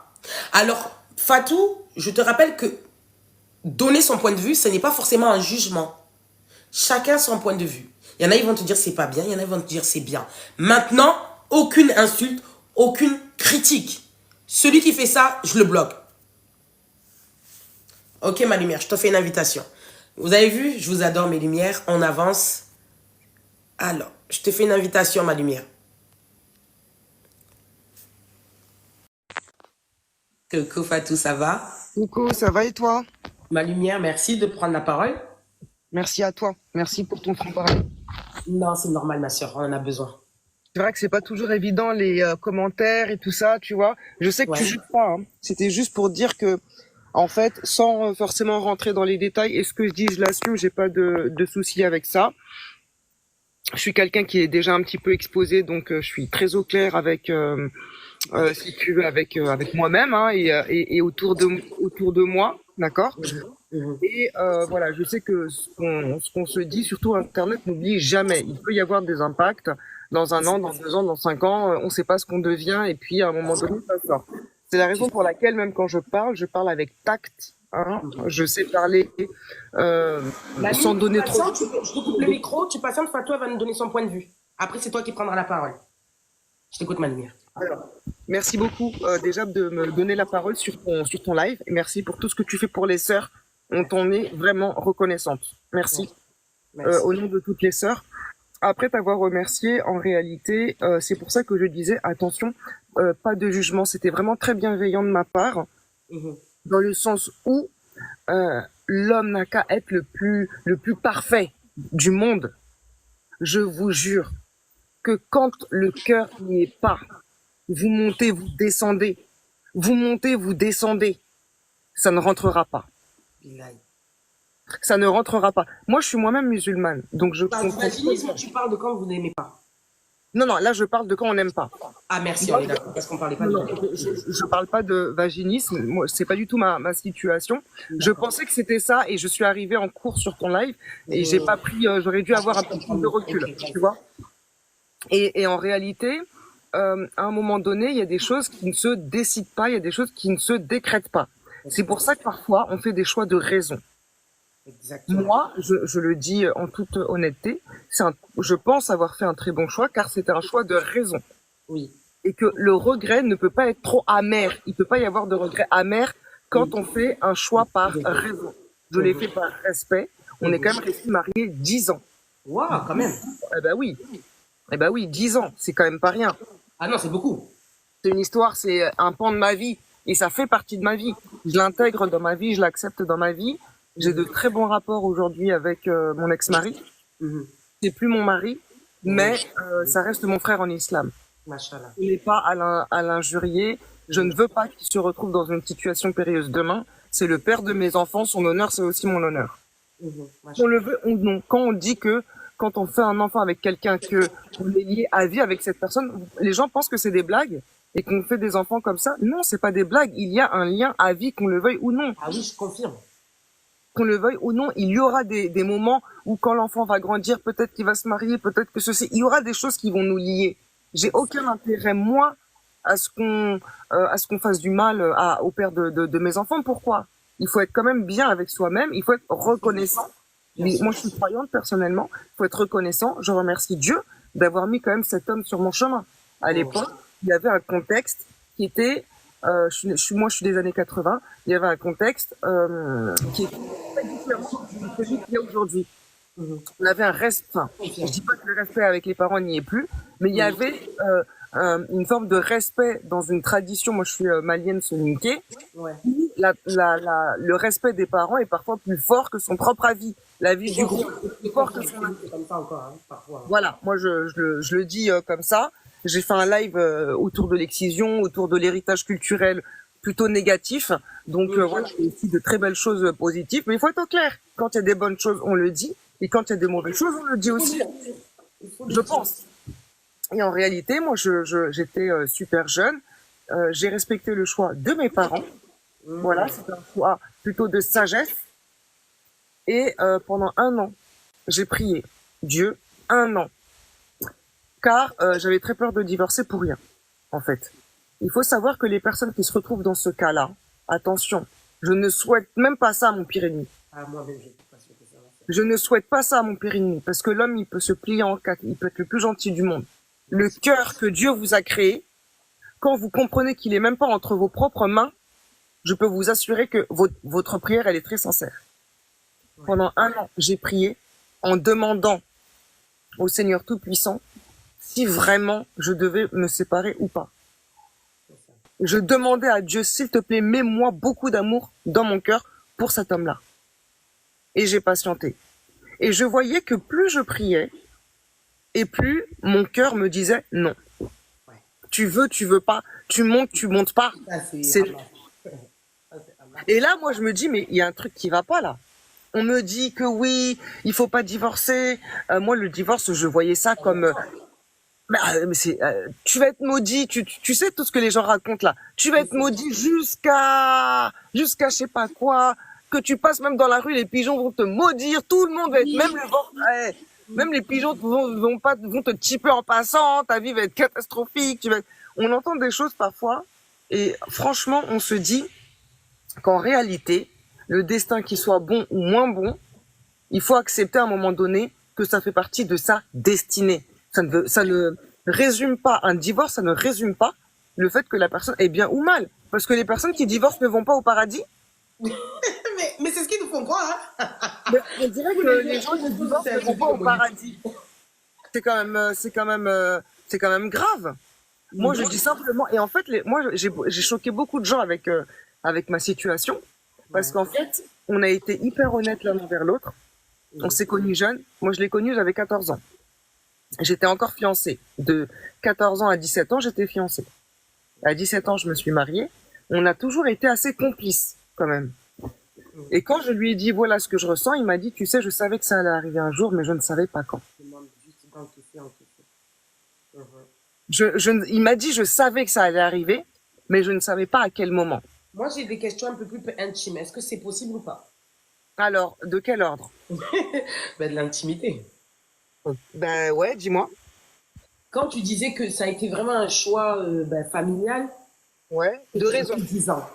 Alors, Fatou, je te rappelle que donner son point de vue, ce n'est pas forcément un jugement. Chacun son point de vue. Il y en a, ils vont te dire c'est pas bien, il y en a, ils vont te dire c'est bien. Maintenant, aucune insulte, aucune critique. Celui qui fait ça, je le bloque. Ok, ma lumière, je te fais une invitation. Vous avez vu, je vous adore, mes lumières. On avance. Alors, je te fais une invitation, ma lumière. Coucou Fatou, ça va? Coucou, ça va et toi? Ma lumière, merci de prendre la parole. Merci à toi. Merci pour ton franc-parler. Non, c'est normal, ma soeur, on en a besoin. C'est vrai que c'est pas toujours évident les commentaires et tout ça, tu vois. Je sais que Ouais. tu joues pas, hein. C'était juste pour dire que, en fait, sans forcément rentrer dans les détails, et ce que je dis, je l'assume, j'ai pas de souci avec ça. Je suis quelqu'un qui est déjà un petit peu exposé, donc je suis très au clair avec, si tu veux, avec moi-même, hein, et autour de moi, d'accord? Et voilà, je sais que ce qu'on se dit, surtout Internet, n'oublie jamais. Il peut y avoir des impacts dans un an, dans 2 ans, dans 5 ans. On ne sait pas ce qu'on devient, et puis à un moment donné, ça sort. C'est la raison pour laquelle, même quand je parle avec tact. Hein, je sais parler sans Mamie, tu donner trop. patientes, je te coupe le micro, tu patientes, Fatou, elle va nous donner son point de vue. Après, c'est toi qui prendras la parole. Je t'écoute, ma lumière. Alors, merci beaucoup déjà de me donner la parole sur ton live. Et merci pour tout ce que tu fais pour les sœurs. On t'en est vraiment reconnaissante. Merci. Merci. Au nom de toutes les sœurs. Après t'avoir remercié, en réalité, c'est pour ça que je disais, attention, pas de jugement. C'était vraiment très bienveillant de ma part, Mhm. dans le sens où l'homme n'a qu'à être le plus parfait du monde. Je vous jure que quand le cœur n'y est pas, vous montez, vous descendez. Vous montez, vous descendez. Ça ne rentrera pas. Billahi. Ça ne rentrera pas. Moi, je suis moi-même musulmane, donc je Tu parles du comprends. vaginisme ou tu parles de quand vous n'aimez pas? Non, non, là, je parle de quand on n'aime pas. Ah, merci, on est d'accord, parce qu'on parlait pas Non, de... non, je parle pas de vaginisme. Moi, c'est pas du tout ma situation. Je pensais que c'était ça et je suis arrivée en cours sur ton live et j'ai pas pris, j'aurais dû avoir un peu plus de recul, tu vois. Et en réalité, à un moment donné, il y a des choses qui ne se décident pas, il y a des choses qui ne se décrètent pas. C'est pour ça que parfois, on fait des choix de raison. Exactement. Moi, je le dis en toute honnêteté, je pense avoir fait un très bon choix car c'était un choix de raison. Oui. Et que le regret ne peut pas être trop amer. Il peut pas y avoir de regret amer quand on fait un choix par raison. Je l'ai fait par respect. On est quand même resté mariés 10 ans. Waouh, quand même. Eh ben oui. Eh ben oui, 10 ans. C'est quand même pas rien. Ah non, c'est beaucoup. C'est une histoire, c'est un pan de ma vie. Et ça fait partie de ma vie. Je l'intègre dans ma vie, je l'accepte dans ma vie. J'ai de très bons rapports aujourd'hui avec mon ex-mari. Mhm. C'est plus mon mari, mais ça reste mon frère en islam. Machallah. Je n'ai pas à l'injurier. Je ne veux pas qu'il se retrouve dans une situation périlleuse demain. C'est le père de mes enfants. Son honneur, c'est aussi mon honneur. Mhm. Qu'on Machallah. le veut ou non. Quand on dit que quand on fait un enfant avec quelqu'un, que on est lié à vie avec cette personne, les gens pensent que c'est des blagues et qu'on fait des enfants comme ça. Non, c'est pas des blagues. Il y a un lien à vie, qu'on le veuille ou non. Ah oui, je confirme. Qu'on le veuille ou non, il y aura des moments où quand l'enfant va grandir, peut-être qu'il va se marier, peut-être que ceci, il y aura des choses qui vont nous lier. J'ai aucun intérêt, moi, à ce qu'on fasse du mal au père de mes enfants. Pourquoi? Il faut être quand même bien avec soi-même, il faut être reconnaissant. Mais moi, je suis croyante personnellement, il faut être reconnaissant. Je remercie Dieu d'avoir mis quand même cet homme sur mon chemin. À l'époque, il y avait un contexte qui était, moi je suis des années 80, il y avait un contexte qui était très différent de celui qu'il y a aujourd'hui. On avait un respect, enfin, je dis pas que le respect avec les parents n'y est plus, mais il y avait une forme de respect dans une tradition. Moi, je suis malienne soninké. Ouais. Le respect des parents est parfois plus fort que son propre avis. La vie du groupe est plus fort que son avis. C'est comme ça encore, hein, parfois. Voilà, moi je le dis comme ça. J'ai fait un live autour de l'excision, autour de l'héritage culturel plutôt négatif. Donc voilà, il y a aussi de très belles choses positives. Mais il faut être au clair. Quand il y a des bonnes choses, on le dit. Et quand il y a des mauvaises choses, on le dit aussi. Je pense. Et en réalité, moi, j'étais super jeune. J'ai respecté le choix de mes parents. Voilà, c'est un choix plutôt de sagesse. Et pendant 1 an, j'ai prié Dieu 1 an. Car j'avais très peur de divorcer pour rien, en fait. Il faut savoir que les personnes qui se retrouvent dans ce cas-là, attention, je ne souhaite même pas ça à mon pire ennemi. Ah, moi-même, je ne suis pas sûr que ça va faire. Je ne souhaite pas ça à mon pire ennemi, parce que l'homme, il peut se plier en quatre, il peut être le plus gentil du monde. Le cœur que Dieu vous a créé, quand vous comprenez qu'il est même pas entre vos propres mains, je peux vous assurer que votre prière, elle est très sincère. Pendant 1 an, j'ai prié en demandant au Seigneur Tout-Puissant si vraiment je devais me séparer ou pas. Je demandais à Dieu, s'il te plaît, mets-moi beaucoup d'amour dans mon cœur pour cet homme-là. Et j'ai patienté. Et je voyais que plus je priais, et plus mon cœur me disait non. Tu veux pas, tu montes pas. C'est... Et là, moi, je me dis, mais il y a un truc qui va pas là. On me dit que oui, il faut pas divorcer. Moi, le divorce, je voyais ça comme... mais c'est, tu vas être maudit, tu sais tout ce que les gens racontent là. Tu vas être maudit jusqu'à je sais pas quoi. Que tu passes même dans la rue, les pigeons vont te maudire. Tout le monde va être, même les pigeons vont te chipper en passant. Ta vie va être catastrophique. On entend des choses parfois Et franchement, on se dit qu'en réalité, le destin qui soit bon ou moins bon, il faut accepter à un moment donné que ça fait partie de sa destinée. Ça ne résume pas un divorce, ça ne résume pas le fait que la personne est bien ou mal. Parce que les personnes qui divorcent ne vont pas au paradis. Mais c'est ce qu'ils nous font croire, hein. Mais on dirait que les gens qui divorcent ne vont pas au paradis. C'est quand même grave. Moi, je dis simplement, et en fait, moi, j'ai choqué beaucoup de gens avec ma situation, parce qu'en fait, on a été hyper honnêtes l'un envers l'autre. On s'est connus jeunes. Moi, je l'ai connu, j'avais 14 ans. J'étais encore fiancée. De 14 ans à 17 ans, j'étais fiancée. À 17 ans, je me suis mariée. On a toujours été assez complices, quand même. Et quand je lui ai dit, voilà ce que je ressens, il m'a dit, tu sais, je savais que ça allait arriver un jour, mais je ne savais pas quand. Il m'a dit, je savais que ça allait arriver, mais je ne savais pas à quel moment. Moi, j'ai des questions un peu plus intimes. Est-ce que c'est possible ou pas? Alors, de quel ordre? Ben, de l'intimité. Ben ouais, dis-moi. Quand tu disais que ça a été vraiment un choix familial, Ouais, de raison. 10 ans,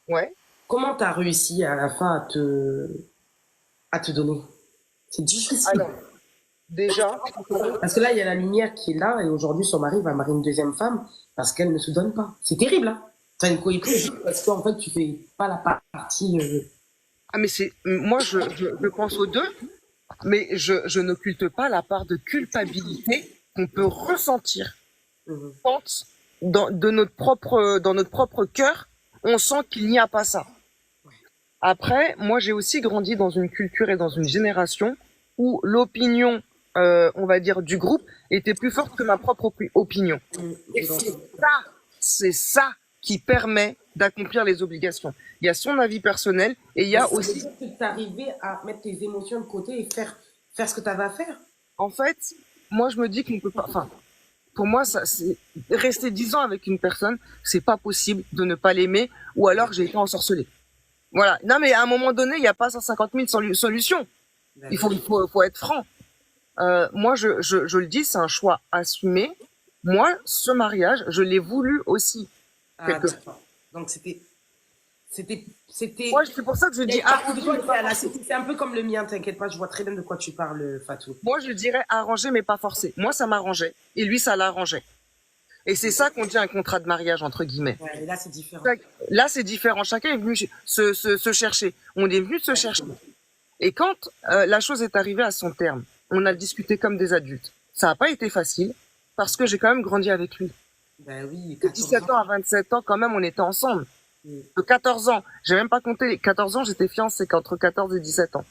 Ouais. comment tu as réussi à la fin à te donner? C'est difficile. Alors, déjà, Parce que là, il y a la lumière qui est là et aujourd'hui, son mari va marier une deuxième femme parce qu'elle ne se donne pas. C'est terrible, hein? T'as une coépouse parce qu'en fait, tu fais pas la partie. ah mais moi je pense aux deux, mais je n'occulte pas la part de culpabilité qu'on peut ressentir quand dans notre propre cœur, on sent qu'il n'y a pas ça. Après, moi j'ai aussi grandi dans une culture et dans une génération où l'opinion, on va dire, du groupe était plus forte que ma propre opinion. Et c'est ça qui permet d'accomplir les obligations. Il y a son avis personnel et il y a aussi... que tu arrivais à mettre tes émotions de côté et faire ce que tu avais à faire. En fait, moi je me dis qu'on peut pas... Enfin, pour moi, ça, c'est rester 10 ans avec une personne, c'est pas possible de ne pas l'aimer ou alors j'ai été ensorcelé. Voilà. Non mais à un moment donné, il n'y a pas 150 000 solutions. Il faut être franc. Moi, je le dis, c'est un choix assumé. Moi, ce mariage, je l'ai voulu aussi. Ah, donc c'était. Moi, c'est pour ça que je dis c'est un peu comme le mien, t'inquiète pas, je vois très bien de quoi tu parles, Fatou. moi, je dirais arrangé, mais pas forcé. Moi, ça m'arrangeait. Et lui, ça l'arrangeait. Et c'est ça qu'on dit un contrat de mariage, entre guillemets. Ouais, et là, c'est différent. Là, c'est différent. Chacun est venu se chercher. On est venu se chercher. Et quand la chose est arrivée à son terme, on a discuté comme des adultes. Ça n'a pas été facile, parce que j'ai quand même grandi avec lui. Ben oui, De 17 ans à 27 ans, quand même, on était ensemble. De 14 ans, j'ai même pas compté. 14 ans, j'étais fiancée qu'entre 14 et 17 ans.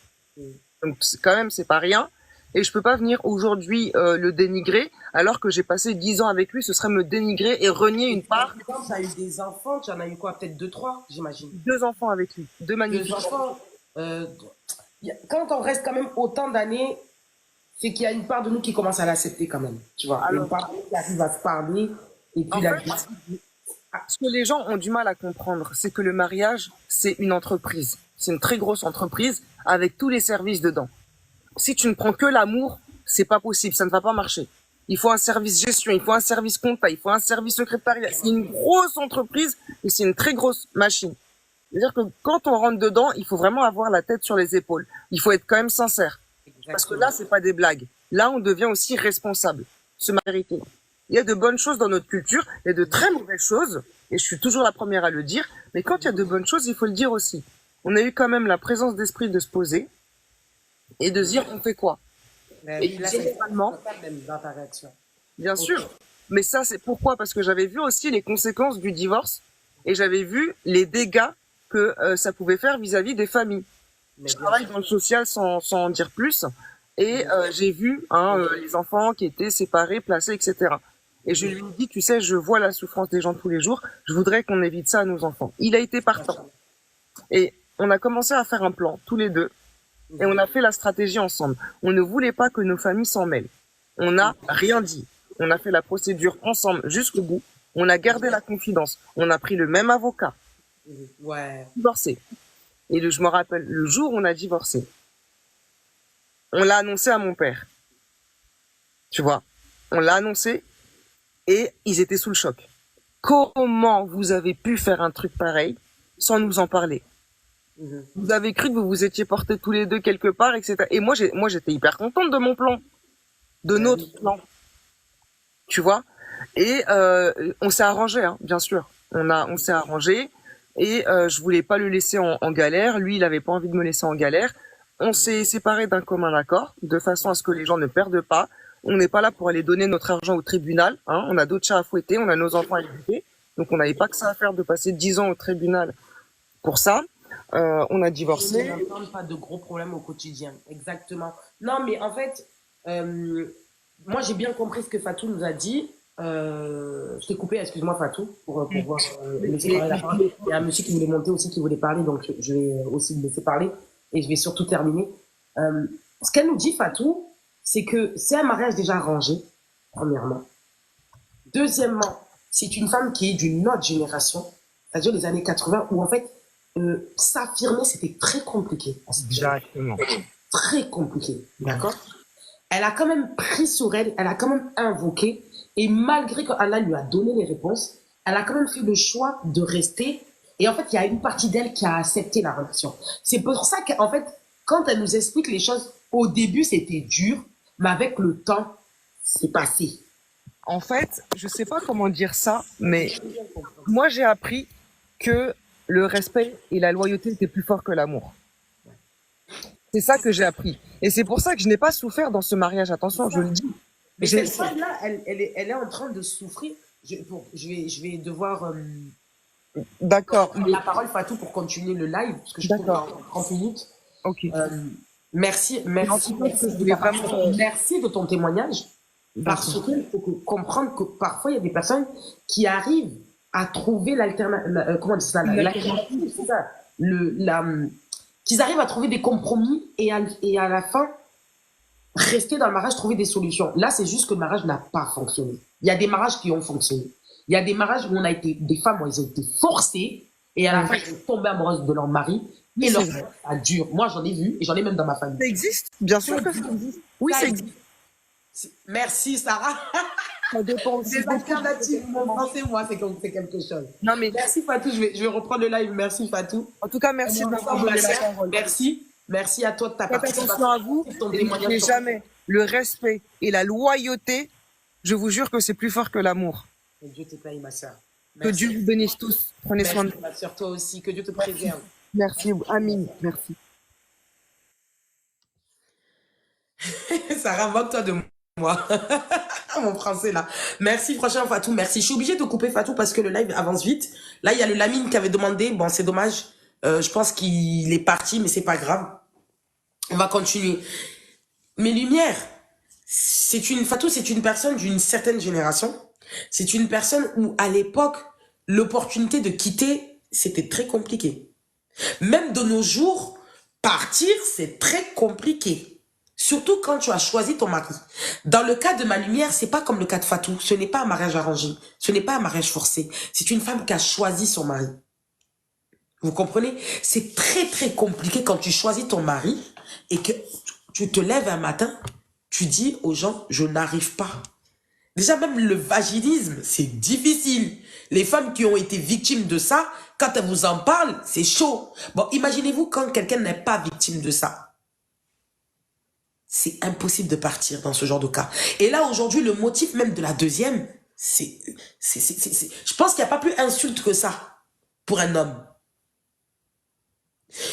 Donc, quand même, c'est pas rien. Et je peux pas venir aujourd'hui le dénigrer, alors que j'ai passé 10 ans avec lui, ce serait me dénigrer et renier une part. Quand tu as eu des enfants, tu en as eu quoi? Peut-être 2, 3, j'imagine. 2 enfants avec lui, 2 magnifiques. 2 enfants. Quand on reste quand même autant d'années, c'est qu'il y a une part de nous qui commence à l'accepter quand même. Tu vois, une part de nous qui arrive à se parler. Et puis ce que les gens ont du mal à comprendre, c'est que le mariage, c'est une entreprise. C'est une très grosse entreprise avec tous les services dedans. Si tu ne prends que l'amour, c'est pas possible, ça ne va pas marcher. Il faut un service gestion, il faut un service compta, il faut un service secrétariat. C'est une grosse entreprise et c'est une très grosse machine. C'est-à-dire que quand on rentre dedans, il faut vraiment avoir la tête sur les épaules. Il faut être quand même sincère. Parce que là, c'est pas des blagues. Là, on devient aussi responsable. Se mériter. Il y a de bonnes choses dans notre culture, il y a de très mauvaises choses, et je suis toujours la première à le dire, mais quand il y a de bonnes choses, il faut le dire aussi. On a eu quand même la présence d'esprit de se poser et de se dire on fait quoi. Et là, généralement, dans ta réaction. Bien sûr, mais ça c'est pourquoi? Parce que j'avais vu aussi les conséquences du divorce et j'avais vu les dégâts que ça pouvait faire vis-à-vis des familles. Je travaille dans le social sans en dire plus, et j'ai vu les enfants qui étaient séparés, placés, etc. Et je lui ai dit, tu sais, je vois la souffrance des gens tous les jours, je voudrais qu'on évite ça à nos enfants. Il a été partant. Et on a commencé à faire un plan, tous les deux, et on a fait la stratégie ensemble. On ne voulait pas que nos familles s'en mêlent. On n'a rien dit. On a fait la procédure ensemble jusqu'au bout. On a gardé la confidence. On a pris le même avocat. Ouais. Divorcé. Et je me rappelle, le jour où on a divorcé, on l'a annoncé à mon père. Tu vois, on l'a annoncé et ils étaient sous le choc. comment vous avez pu faire un truc pareil sans nous en parler? Mhm. Vous avez cru que vous vous étiez portés tous les deux quelque part, etc. Et moi, j'étais hyper contente de mon plan, de Ben notre oui. plan, tu vois. Et on s'est arrangé, hein, bien sûr. On s'est arrangé. Et je voulais pas le laisser en galère. Lui, il avait pas envie de me laisser en galère. On s'est séparés d'un commun accord, de façon à ce que les gens ne perdent pas. On n'est pas là pour aller donner notre argent au tribunal. Hein. On a d'autres chats à fouetter, on a nos enfants à éduquer. Donc on n'avait pas que ça à faire de passer 10 ans au tribunal pour ça. On a Je ne divorcé. m'entends pas de gros problèmes au quotidien. Exactement. Non, mais en fait, euh, moi, j'ai bien compris ce que Fatou nous a dit. Je t'ai coupé, excuse-moi Fatou, pour pouvoir laisser parler la parole. Il y a un monsieur qui voulait monter aussi, qui voulait parler, donc je vais aussi le laisser parler et je vais surtout terminer. Ce qu'elle nous dit, Fatou, c'est que c'est un mariage déjà arrangé, premièrement. Deuxièmement, c'est une femme qui est d'une autre génération, c'est-à-dire les années 80, où en fait, s'affirmer, c'était très compliqué. Exactement. Très compliqué, d'accord? Elle a quand même pris sur elle, elle a quand même invoqué, et malgré qu'Allah lui a donné les réponses, elle a quand même fait le choix de rester. Et en fait, il y a une partie d'elle qui a accepté la relation. C'est pour ça qu'en fait, quand elle nous explique les choses, au début, c'était dur, mais avec le temps, c'est passé. En fait, je sais pas comment dire ça, mais moi j'ai appris que le respect et la loyauté étaient plus forts que l'amour. C'est ça que j'ai appris. Et c'est pour ça que je n'ai pas souffert dans ce mariage. Attention, je le dis. Mais J'ai, cette femme-là, elle est en train de souffrir. Je vais devoir d'accord, prendre la parole, Fatou, pour continuer le live, parce que je trouve d'accord, dans 30 minutes. ok. Euh, merci, Mais en tout cas, ce que je de voulais ta vraiment, parole. Merci de ton témoignage, parce d'accord. qu'il faut comprendre que parfois, il y a des personnes qui arrivent à trouver l'alternative, comment on dit ça, l'alternative, c'est ça, qu'ils arrivent à trouver des compromis et à la fin, rester dans le mariage, trouver des solutions. Là, c'est juste que le mariage n'a pas fonctionné. Il y a des mariages qui ont fonctionné. Il y a des mariages où on a été, des femmes, où elles ont été forcées, et à la fin, elles sont tombées amoureuses de leur mari, Oui, et leur c'est vrai. ça dure. Moi, j'en ai vu, et j'en ai même dans ma famille. Ça existe? Bien sûr que ça existe. Oui, Ça ça existe. existe. Merci, Sarah. Ça dépend aussi Des beaucoup. alternatives, mon français, moi, c'est quelque chose. Non, mais Merci, Fatou. Je vais reprendre le live. Merci, Fatou. en tout cas, merci de m'avoir donné la parole. Merci. Merci à toi de ta Faites attention à vous participation. Ton et n'oubliez témoignage. jamais le respect et la loyauté. Je vous jure que c'est plus fort que l'amour. Que Dieu te paye, ma soeur. Que Dieu vous bénisse tous. Prenez soin de Merci, vous. ma soeur, toi aussi. Que Dieu te préserve. Merci. Amin. Merci. Sarah, moque-toi de moi. Mon français là. Merci franchement Fatou, merci. Je suis obligée de couper Fatou parce que le live avance vite. Là, il y a le Lamine qui avait demandé. Bon, c'est dommage. Je pense qu'il est parti, mais c'est pas grave. On va continuer. Mes lumières, Fatou, c'est une personne d'une certaine génération. C'est une personne où, à l'époque, l'opportunité de quitter, c'était très compliqué. Même de nos jours, partir, c'est très compliqué. Surtout quand tu as choisi ton mari. Dans le cas de ma lumière, c'est pas comme le cas de Fatou. Ce n'est pas un mariage arrangé. Ce n'est pas un mariage forcé. C'est une femme qui a choisi son mari. Vous comprenez? C'est très très compliqué quand tu choisis ton mari et que tu te lèves un matin, tu dis aux gens, je n'arrive pas. Déjà même le vaginisme, c'est difficile. Les femmes qui ont été victimes de ça, quand elles vous en parlent, c'est chaud. Bon, imaginez-vous quand quelqu'un n'est pas victime de ça. C'est impossible de partir dans ce genre de cas. Et là, aujourd'hui, le motif même de la deuxième, je pense qu'il n'y a pas plus insulte que ça pour un homme.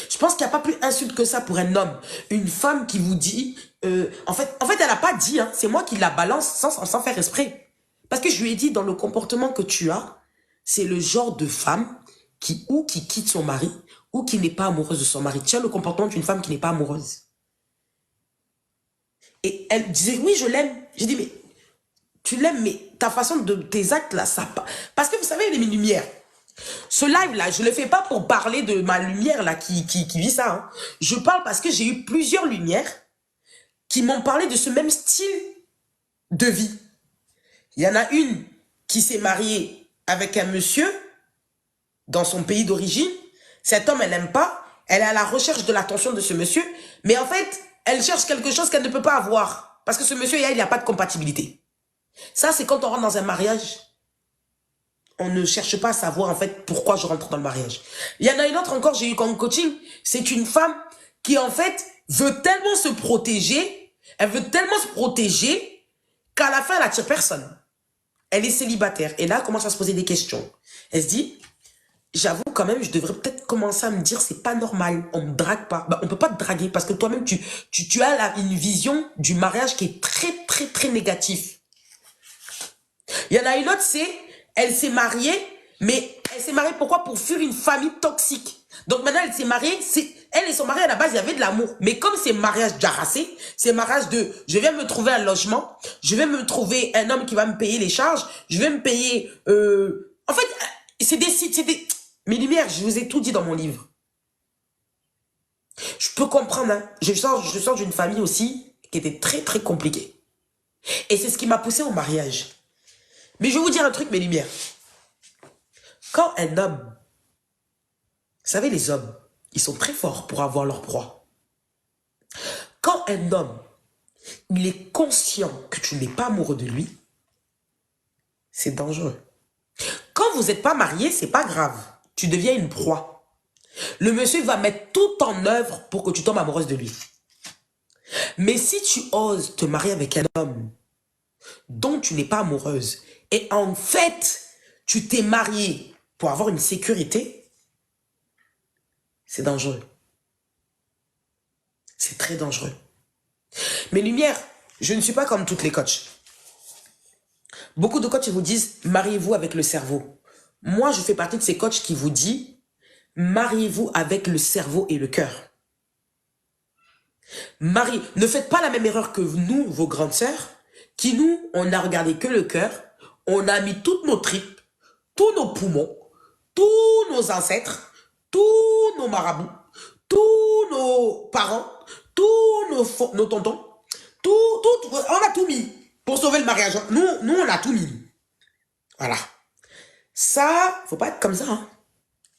Je pense qu'il n'y a pas plus insulte que ça pour un homme. Une femme qui vous dit... en fait, elle n'a pas dit, hein, c'est moi qui la balance sans faire exprès. Parce que je lui ai dit, dans le comportement que tu as, c'est le genre de femme qui quitte son mari ou qui n'est pas amoureuse de son mari. Tu as le comportement d'une femme qui n'est pas amoureuse. Et elle disait, oui, je l'aime. J'ai dit, mais tu l'aimes, mais ta façon de tes actes là, ça pas. Parce que vous savez, les lumières. Ce live là, je le fais pas pour parler de ma lumière là qui vit ça. Hein. Je parle parce que j'ai eu plusieurs lumières qui m'ont parlé de ce même style de vie. Il y en a une qui s'est mariée avec un monsieur dans son pays d'origine. Cet homme, elle n'aime pas. Elle est à la recherche de l'attention de ce monsieur. Mais en fait, elle cherche quelque chose qu'elle ne peut pas avoir. Parce que ce monsieur, il n'y a pas de compatibilité. Ça, c'est quand on rentre dans un mariage. on ne cherche pas à savoir en fait pourquoi je rentre dans le mariage. Il y en a une autre encore, j'ai eu comme coaching, c'est une femme qui en fait veut tellement se protéger, elle veut tellement se protéger qu'à la fin elle attire personne. Elle est célibataire et là elle commence à se poser des questions. Elle se dit, j'avoue quand même, je devrais peut-être commencer à me dire c'est pas normal, on me drague pas. Bah, on peut pas te draguer parce que toi-même tu as une vision du mariage qui est très négative. Il y en a une autre, c'est elle s'est mariée, mais elle s'est mariée pourquoi? Pour fuir une famille toxique. Donc maintenant elle s'est mariée, elle et son mari à la base il y avait de l'amour, mais comme c'est mariage d'arrassé, c'est mariage de je vais me trouver un logement, je vais me trouver un homme qui va me payer les charges, je vais me payer en fait c'est des mes lumières, je vous ai tout dit dans mon livre. Je peux comprendre, hein. Je sors d'une famille aussi qui était très compliquée. Et c'est ce qui m'a poussé au mariage. Mais je vais vous dire un truc, mes lumières. Quand un homme, vous savez les hommes, ils sont très forts pour avoir leur proie. Quand un homme, il est conscient que tu n'es pas amoureux de lui, c'est dangereux. Quand vous n'êtes pas marié, c'est pas grave. Tu deviens une proie. Le monsieur va mettre tout en œuvre pour que tu tombes amoureuse de lui. Mais si tu oses te marier avec un homme dont tu n'es pas amoureuse, et en fait, tu t'es marié pour avoir une sécurité, c'est dangereux. C'est très dangereux. Mes lumières, je ne suis pas comme toutes les coachs. Beaucoup de coachs vous disent, mariez-vous avec le cerveau. Moi, je fais partie de ces coachs qui vous disent, mariez-vous avec le cerveau et le cœur. Ne faites pas la même erreur que nous, vos grandes sœurs, qui nous, on n'a regardé que le cœur, on a mis toutes nos tripes, tous nos poumons, tous nos ancêtres, tous nos marabouts, tous nos parents, tous nos tontons, on a tout mis pour sauver le mariage. Nous on a tout mis. Voilà. Ça, faut pas être comme ça. Hein.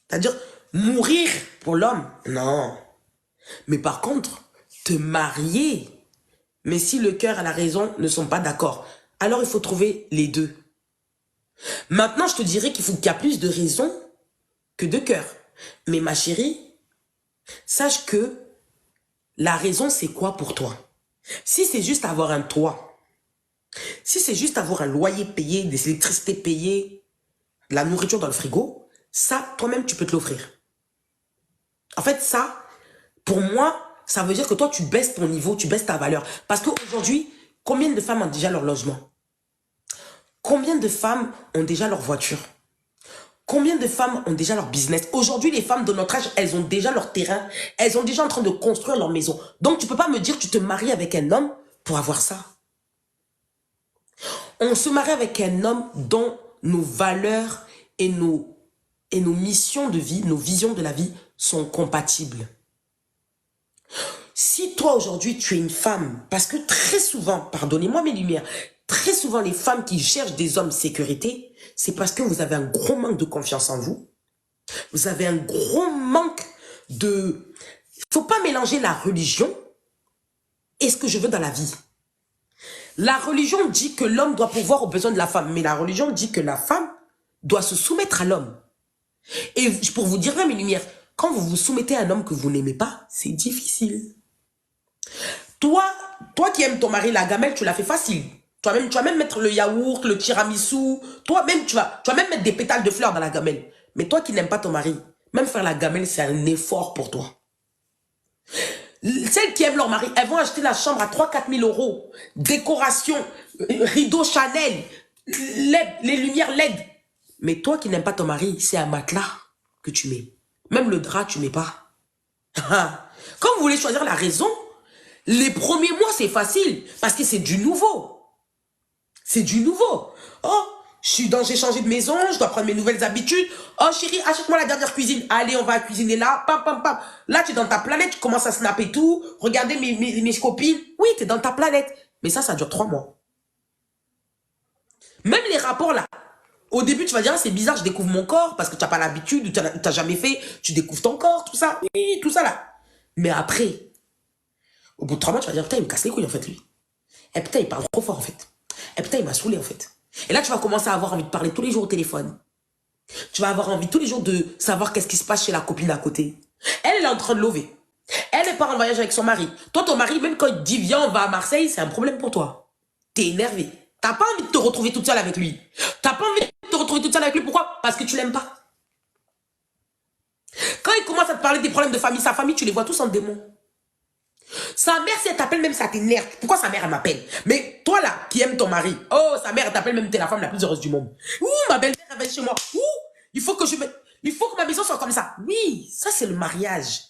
C'est-à-dire, mourir pour l'homme, non. Mais par contre, te marier, mais si le cœur et la raison ne sont pas d'accord, alors il faut trouver les deux. Maintenant, je te dirais qu'il y a plus de raison que de cœur. Mais ma chérie, sache que la raison, c'est quoi pour toi? Si c'est juste avoir un toit, si c'est juste avoir un loyer payé, des électricités payées, de la nourriture dans le frigo, ça, toi-même, tu peux te l'offrir. En fait, ça, pour moi, ça veut dire que toi, tu baisses ton niveau, tu baisses ta valeur. Parce qu'aujourd'hui, combien de femmes ont déjà leur logement? Combien de femmes ont déjà leur voiture? Combien de femmes ont déjà leur business? Aujourd'hui, les femmes de notre âge, elles ont déjà leur terrain. Elles sont déjà en train de construire leur maison. Donc, tu ne peux pas me dire que tu te maries avec un homme pour avoir ça. On se marie avec un homme dont nos valeurs et nos missions de vie, nos visions de la vie sont compatibles. Si toi, aujourd'hui, tu es une femme, parce que très souvent, pardonnez-moi mes lumières, très souvent, les femmes qui cherchent des hommes sécurité, c'est parce que vous avez un gros manque de confiance en vous. Vous avez un gros manque de... Il ne faut pas mélanger la religion et ce que je veux dans la vie. La religion dit que l'homme doit pourvoir aux besoins de la femme, mais la religion dit que la femme doit se soumettre à l'homme. Et pour vous dire, mes lumières, quand vous vous soumettez à un homme que vous n'aimez pas, c'est difficile. Toi qui aimes ton mari, la gamelle, tu l'as fait facile. Tu vas même mettre le yaourt, le tiramisu. Toi-même, tu vas même mettre des pétales de fleurs dans la gamelle. Mais toi qui n'aimes pas ton mari, même faire la gamelle, c'est un effort pour toi. Celles qui aiment leur mari, elles vont acheter la chambre à 3-4 000 euros. Décoration, rideau Chanel, LED, les lumières LED. Mais toi qui n'aimes pas ton mari, c'est un matelas que tu mets. Même le drap, tu mets pas. Quand vous voulez choisir la raison, les premiers mois, c'est facile. Parce que c'est du nouveau. C'est du nouveau. Oh, j'ai changé de maison, je dois prendre mes nouvelles habitudes. Oh chérie, achète-moi la dernière cuisine. Allez, on va cuisiner là. Pam, pam, pam. Là, tu es dans ta planète, tu commences à snapper tout. Regardez mes copines. Oui, tu es dans ta planète. Mais ça dure 3 mois. Même les rapports là. Au début, tu vas dire, ah, c'est bizarre, je découvre mon corps parce que tu n'as pas l'habitude, ou tu n'as jamais fait, tu découvres ton corps, tout ça. Oui, tout ça là. Mais après, au bout de 3 mois, tu vas dire, putain, il me casse les couilles en fait, lui. Et putain, il parle trop fort en fait. Et putain, il m'a saoulé en fait. Et là, tu vas commencer à avoir envie de parler tous les jours au téléphone. Tu vas avoir envie tous les jours de savoir qu'est-ce qui se passe chez la copine d'à côté. Elle est en train de lever. Elle part en voyage avec son mari. Toi, ton mari, même quand il dit viens, on va à Marseille, c'est un problème pour toi. T'es énervé. T'as pas envie de te retrouver toute seule avec lui. T'as pas envie de te retrouver toute seule avec lui. Pourquoi? Parce que tu l'aimes pas. Quand il commence à te parler des problèmes de famille, sa famille, tu les vois tous en démon. Sa mère, si elle t'appelle même, ça t'énerve. Pourquoi sa mère, elle m'appelle? Mais toi, là, qui aime ton mari, oh, sa mère, elle t'appelle même, t'es la femme la plus heureuse du monde. Ouh, ma belle-mère, elle va chez moi. Ouh, il faut que ma maison soit comme ça. Oui, ça, c'est le mariage.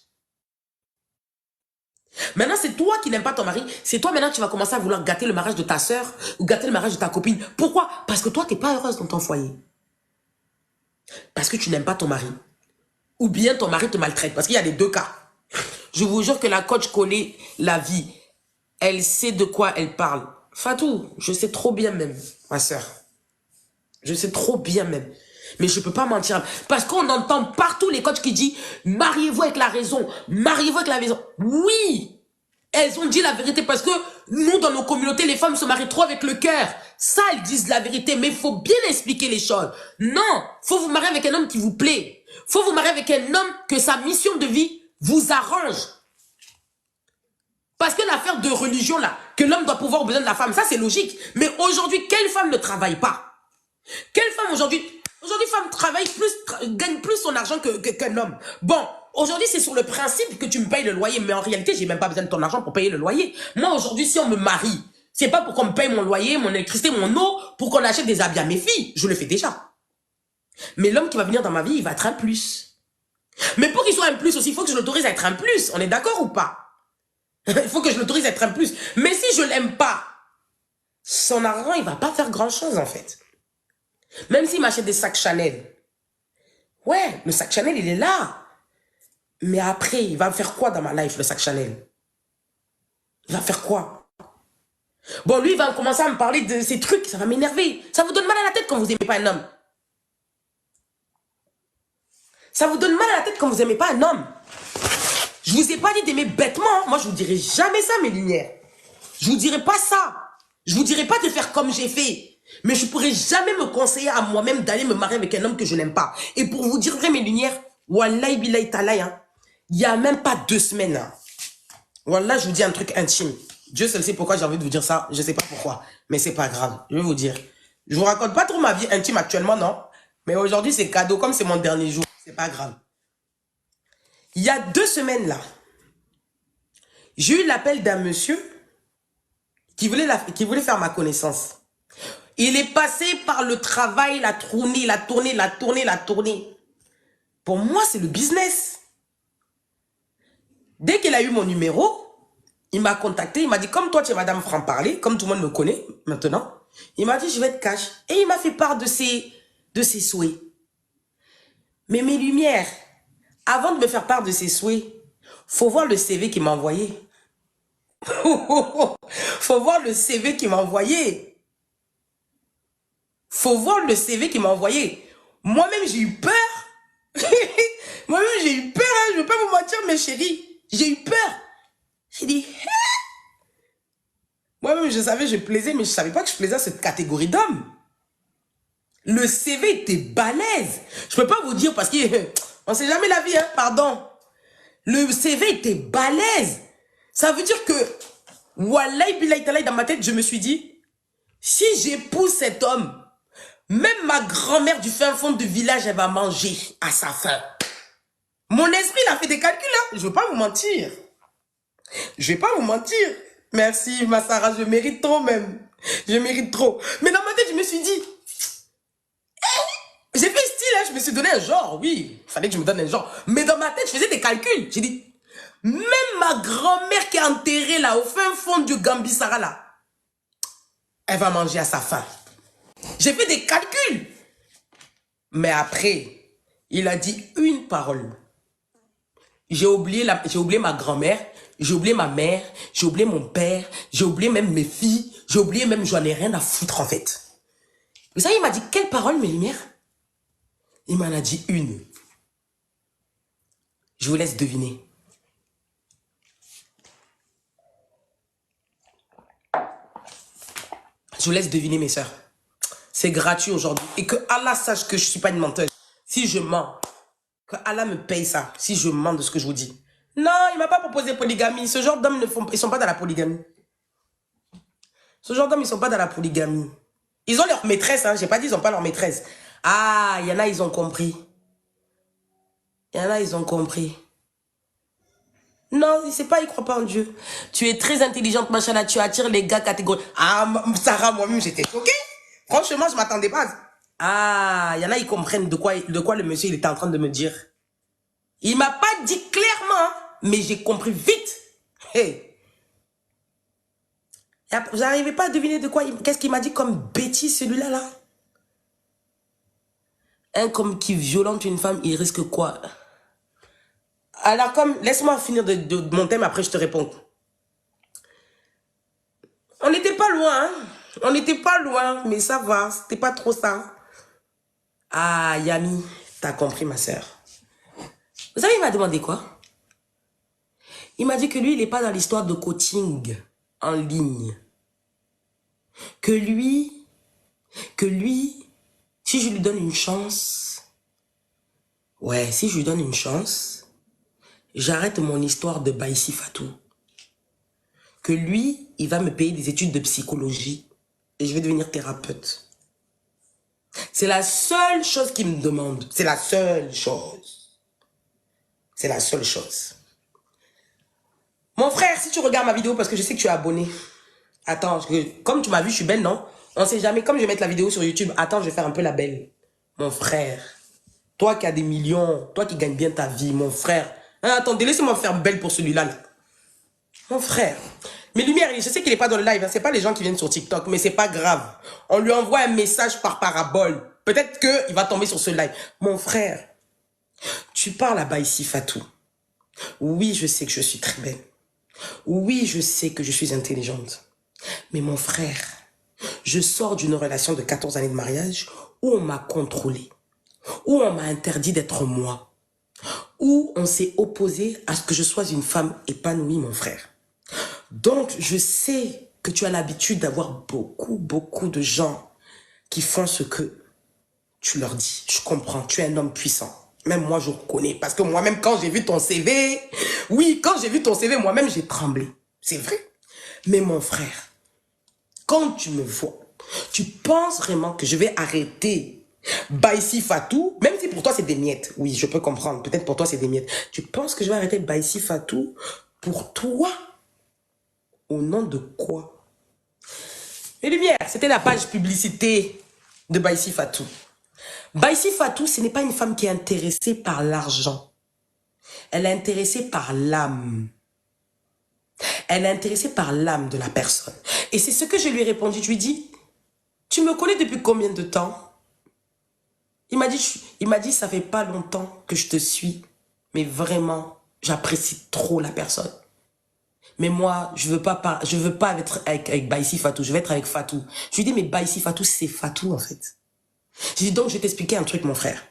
Maintenant, c'est toi qui n'aimes pas ton mari. C'est toi, maintenant, tu vas commencer à vouloir gâter le mariage de ta soeur ou gâter le mariage de ta copine. Pourquoi? Parce que toi, tu n'es pas heureuse dans ton foyer. Parce que tu n'aimes pas ton mari. Ou bien ton mari te maltraite. Parce qu'il y a les deux cas. Je vous jure que la coach connaît la vie. Elle sait de quoi elle parle. Fatou, je sais trop bien même, ma soeur. Je sais trop bien même. Mais je ne peux pas mentir. Parce qu'on entend partout les coachs qui disent « Mariez-vous avec la raison. Mariez-vous avec la raison. » Oui, elles ont dit la vérité parce que nous, dans nos communautés, les femmes se marient trop avec le cœur. Ça, elles disent la vérité. Mais il faut bien expliquer les choses. Non, il faut vous marier avec un homme qui vous plaît. Il faut vous marier avec un homme que sa mission de vie vous arrange. Parce que l'affaire de religion, là, que l'homme doit pouvoir avoir besoin de la femme, ça, c'est logique. Mais aujourd'hui, quelle femme ne travaille pas? Quelle femme aujourd'hui, femme travaille plus, gagne plus son argent qu'un homme. Bon, aujourd'hui, c'est sur le principe que tu me payes le loyer, mais en réalité, j'ai même pas besoin de ton argent pour payer le loyer. Moi, aujourd'hui, si on me marie, c'est pas pour qu'on me paye mon loyer, mon électricité, mon eau, pour qu'on achète des habits à mes filles. Je le fais déjà. Mais l'homme qui va venir dans ma vie, il va être un plus. Mais pour qu'il soit un plus aussi, il faut que je l'autorise à être un plus. On est d'accord ou pas? Il faut que je l'autorise à être un plus. Mais si je l'aime pas, son argent, il va pas faire grand-chose, en fait. Même s'il m'achète des sacs Chanel. Ouais, le sac Chanel, il est là. Mais après, il va me faire quoi dans ma life, le sac Chanel? Il va faire quoi? Bon, lui, il va commencer à me parler de ces trucs, ça va m'énerver. Ça vous donne mal à la tête quand vous n'aimez pas un homme. Ça vous donne mal à la tête quand vous n'aimez pas un homme. Je vous ai pas dit d'aimer bêtement. Moi, je vous dirai jamais ça, mes lumières. Je vous dirai pas ça. Je vous dirai pas de faire comme j'ai fait. Mais je pourrais jamais me conseiller à moi-même d'aller me marier avec un homme que je n'aime pas. Et pour vous dire vrai, mes lumières, wallahi billahi talaï, hein, il y a même pas 2 semaines. Hein, wallah, je vous dis un truc intime. Dieu seul sait pourquoi j'ai envie de vous dire ça. Je sais pas pourquoi. Mais c'est pas grave. Je vais vous dire. Je vous raconte pas trop ma vie intime actuellement, non. Mais aujourd'hui, c'est cadeau. Comme c'est mon dernier jour, c'est pas grave. Il y a 2 semaines là, j'ai eu l'appel d'un monsieur qui voulait faire ma connaissance. Il est passé par le travail, la tournée. Pour moi, c'est le business. Dès qu'il a eu mon numéro, il m'a contacté, il m'a dit, comme toi, tu es madame franc-parler, comme tout le monde me connaît maintenant, il m'a dit, je vais être cash. Et il m'a fait part de ses souhaits. Mais mes lumières, avant de me faire part de ses souhaits, faut voir le CV qu'il m'a envoyé. Faut voir le CV qu'il m'a envoyé. Faut voir le CV qu'il m'a envoyé. Moi-même, j'ai eu peur. Moi-même, j'ai eu peur. Hein. Je ne vais pas vous mentir, mes chéris. J'ai eu peur. J'ai dit, hé. Moi-même, je savais, je plaisais, mais je ne savais pas que je plaisais à cette catégorie d'hommes. Le CV était balèze. Je ne peux pas vous dire parce qu'on ne sait jamais la vie, hein, pardon. Le CV était balèze. Ça veut dire que, wallahi billahi talaï, dans ma tête, je me suis dit, si j'épouse cet homme, même ma grand-mère du fin fond de village, elle va manger à sa faim. Mon esprit, il a fait des calculs, hein. Je ne veux pas vous mentir. Je ne vais pas vous mentir. Merci, ma Sarah, je mérite trop même. Je mérite trop. Mais dans ma tête, je me suis dit, j'ai fait style, hein. Je me suis donné un genre, oui. Il fallait que je me donne un genre. Mais dans ma tête, je faisais des calculs. J'ai dit, même ma grand-mère qui est enterrée là, au fin fond du Gambisara là, elle va manger à sa faim. J'ai fait des calculs. Mais après, il a dit une parole. J'ai oublié ma grand-mère, j'ai oublié ma mère, j'ai oublié mon père, j'ai oublié même mes filles, j'ai oublié même, j'en ai rien à foutre en fait. Vous savez, il m'a dit quelle parole, mes lumières? Il m'en a dit une. Je vous laisse deviner. Je vous laisse deviner, mes sœurs. C'est gratuit aujourd'hui. Et que Allah sache que je ne suis pas une menteuse. Si je mens, que Allah me paye ça, si je mens de ce que je vous dis. Non, il m'a pas proposé polygamie. Ce genre d'hommes, ils sont pas dans la polygamie. Ce genre d'hommes, ils sont pas dans la polygamie. Ils ont leur maîtresse, hein. J'ai pas dit ils ont pas leur maîtresse. Ah, il y en a, ils ont compris. Il y en a, ils ont compris. Non, c'est pas, ils croient pas en Dieu. Tu es très intelligente, machin, tu attires les gars catégoriques. Ah, Sarah, moi-même, j'étais choquée. Franchement, je m'attendais pas. Ah, il y en a, ils comprennent de quoi le monsieur il était en train de me dire. Il m'a pas dit clairement, mais j'ai compris vite. Hey. Vous n'arrivez pas à deviner de quoi, qu'est-ce qu'il m'a dit comme bêtise celui-là, là? Un comme qui violente une femme, il risque quoi? Alors comme, laisse-moi finir de mon thème, après je te réponds. On n'était pas loin, hein? On n'était pas loin, mais ça va, c'était pas trop ça. Ah, Yami, t'as compris ma soeur. Vous savez, il m'a demandé quoi? Il m'a dit que lui, il n'est pas dans l'histoire de coaching en ligne. Que lui, si je lui donne une chance, ouais, si je lui donne une chance, j'arrête mon histoire de Baïsi Fatou. Que lui, il va me payer des études de psychologie et je vais devenir thérapeute. C'est la seule chose qu'il me demande. C'est la seule chose. C'est la seule chose. Mon frère, si tu regardes ma vidéo, parce que je sais que tu es abonné. Attends, comme tu m'as vu, je suis belle, non? On sait jamais. Comme je vais mettre la vidéo sur YouTube, attends, je vais faire un peu la belle. Mon frère, toi qui as des millions, toi qui gagnes bien ta vie, mon frère. Hein, attendez, laissez-moi faire belle pour celui-là. Là. Mon frère. Mais Lumière, je sais qu'il n'est pas dans le live. Hein, c'est pas les gens qui viennent sur TikTok, mais c'est pas grave. On lui envoie un message par parabole. Peut-être qu'il va tomber sur ce live. Mon frère, tu parles à Baïsi Fatou. Oui, je sais que je suis très belle. Oui, je sais que je suis intelligente. Mais mon frère, je sors d'une relation de 14 années de mariage où on m'a contrôlé, où on m'a interdit d'être moi, où on s'est opposé à ce que je sois une femme épanouie, mon frère. Donc, je sais que tu as l'habitude d'avoir beaucoup de gens qui font ce que tu leur dis. Je comprends, tu es un homme puissant. Même moi, je reconnais. Parce que moi-même, quand j'ai vu ton CV, oui, quand j'ai vu ton CV, moi-même, j'ai tremblé. C'est vrai. Mais mon frère, quand tu me vois, tu penses vraiment que je vais arrêter Baïsi Fatou, même si pour toi, c'est des miettes. Oui, je peux comprendre. Peut-être pour toi, c'est des miettes. Tu penses que je vais arrêter Baïsi Fatou pour toi? Au nom de quoi? Et Lumière, c'était la page publicité de Baïsi Fatou. Baïsi Fatou, ce n'est pas une femme qui est intéressée par l'argent. Elle est intéressée par l'âme. Elle est intéressée par l'âme de la personne. Et c'est ce que je lui ai répondu. Je lui ai dit, tu me connais depuis combien de temps? Il m'a dit, ça fait pas longtemps que je te suis. Mais vraiment, j'apprécie trop la personne. Mais moi, je veux pas être avec Baïsi Fatou. Je vais être avec Fatou. Je lui ai dit, mais Baïsi Fatou, c'est Fatou en fait. J'ai dit, donc je vais t'expliquer un truc, mon frère.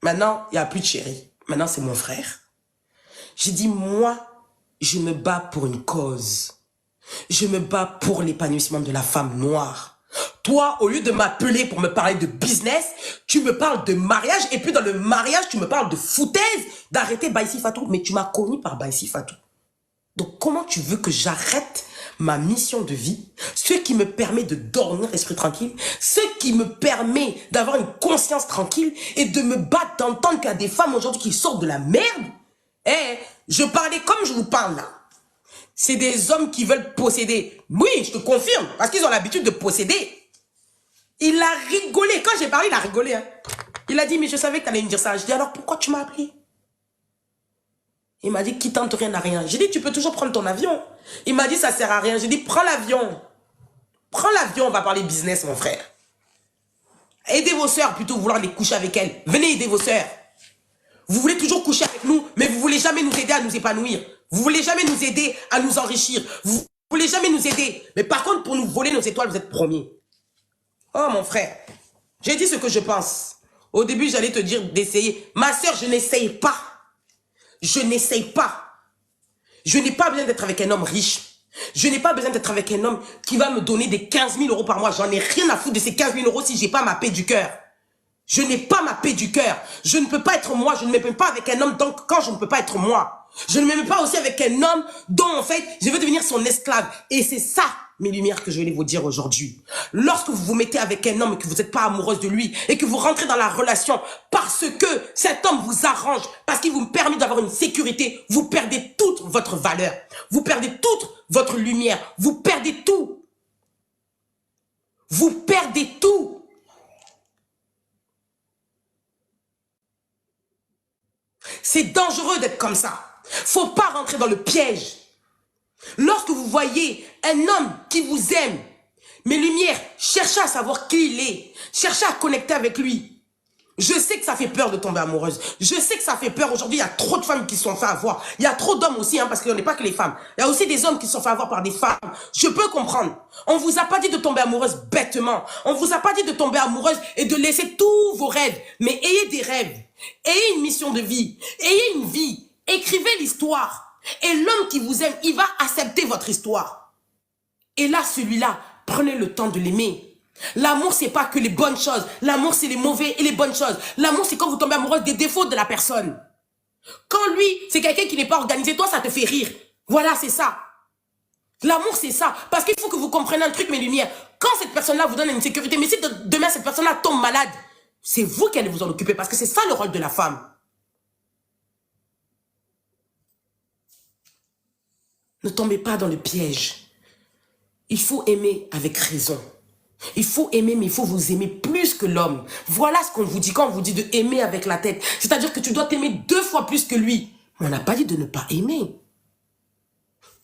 Maintenant, il n'y a plus de chéri. Maintenant, c'est mon frère. J'ai dit, moi, je me bats pour une cause. Je me bats pour l'épanouissement de la femme noire. Toi, au lieu de m'appeler pour me parler de business, tu me parles de mariage. Et puis dans le mariage, tu me parles de foutaise, d'arrêter Baïsi Fatou. Mais tu m'as connu par Baïsi Fatou. Donc, comment tu veux que j'arrête ma mission de vie, ce qui me permet de dormir esprit tranquille, ce qui me permet d'avoir une conscience tranquille et de me battre, d'entendre qu'il y a des femmes aujourd'hui qui sortent de la merde? Eh, je parlais comme je vous parle là. C'est des hommes qui veulent posséder. Oui, je te confirme, parce qu'ils ont l'habitude de posséder. Il a rigolé. Quand j'ai parlé, il a rigolé. Hein. Il a dit, mais je savais que tu allais me dire ça. Je dis, alors pourquoi tu m'as appelé? Il m'a dit, qui tente rien n'a rien. J'ai dit, tu peux toujours prendre ton avion. Il m'a dit, ça sert à rien. J'ai dit, prends l'avion. Prends l'avion, on va parler business, mon frère. Aidez vos sœurs plutôt, vouloir les coucher avec elles. Venez aider vos sœurs. Vous voulez toujours coucher avec nous, mais vous voulez jamais nous aider à nous épanouir. Vous voulez jamais nous aider à nous enrichir. Vous voulez jamais nous aider. Mais par contre, pour nous voler nos étoiles, vous êtes premiers. Oh, mon frère, j'ai dit ce que je pense. Au début, j'allais te dire d'essayer. Ma sœur, je n'essaye pas. Je n'essaye pas. Je n'ai pas besoin d'être avec un homme riche. Je n'ai pas besoin d'être avec un homme qui va me donner des 15 000 € par mois. J'en ai rien à foutre de ces 15 000 € si j'ai pas ma paix du cœur. Je n'ai pas ma paix du cœur. Je ne peux pas être moi. Je ne m'aime pas avec un homme donc quand je ne peux pas être moi. Je ne m'aime pas aussi avec un homme dont en fait je veux devenir son esclave. Et c'est ça, mes lumières, que je vais vous dire aujourd'hui. Lorsque vous vous mettez avec un homme et que vous n'êtes pas amoureuse de lui et que vous rentrez dans la relation parce que cet homme vous arrange, parce qu'il vous permet d'avoir une sécurité, vous perdez toute votre valeur. Vous perdez toute votre lumière. Vous perdez tout. Vous perdez tout. C'est dangereux d'être comme ça. Faut pas rentrer dans le piège. Lorsque vous voyez un homme qui vous aime, mes lumières, cherchez à savoir qui il est. Cherchez à connecter avec lui. Je sais que ça fait peur de tomber amoureuse. Je sais que ça fait peur. Aujourd'hui, il y a trop de femmes qui se sont fait avoir. Il y a trop d'hommes aussi, hein, parce qu'il n'y en a pas que les femmes. Il y a aussi des hommes qui se sont fait avoir par des femmes. Je peux comprendre. On vous a pas dit de tomber amoureuse bêtement. On vous a pas dit de tomber amoureuse et de laisser tous vos rêves. Mais ayez des rêves. Ayez une mission de vie. Ayez une vie. Écrivez l'histoire. Et l'homme qui vous aime, il va accepter votre histoire. Et là, celui-là, prenez le temps de l'aimer. L'amour, c'est pas que les bonnes choses. L'amour, c'est les mauvais et les bonnes choses. L'amour, c'est quand vous tombez amoureuse des défauts de la personne. Quand lui, c'est quelqu'un qui n'est pas organisé, toi, ça te fait rire. Voilà, c'est ça. L'amour, c'est ça. Parce qu'il faut que vous compreniez un truc, mes lumières. Quand cette personne-là vous donne une sécurité, mais si demain, cette personne-là tombe malade, c'est vous qui allez vous en occuper. Parce que c'est ça le rôle de la femme. Ne tombez pas dans le piège. Il faut aimer avec raison. Il faut aimer, mais il faut vous aimer plus que l'homme. Voilà ce qu'on vous dit quand on vous dit de aimer avec la tête. C'est-à-dire que tu dois t'aimer 2 fois plus que lui. Mais on n'a pas dit de ne pas aimer.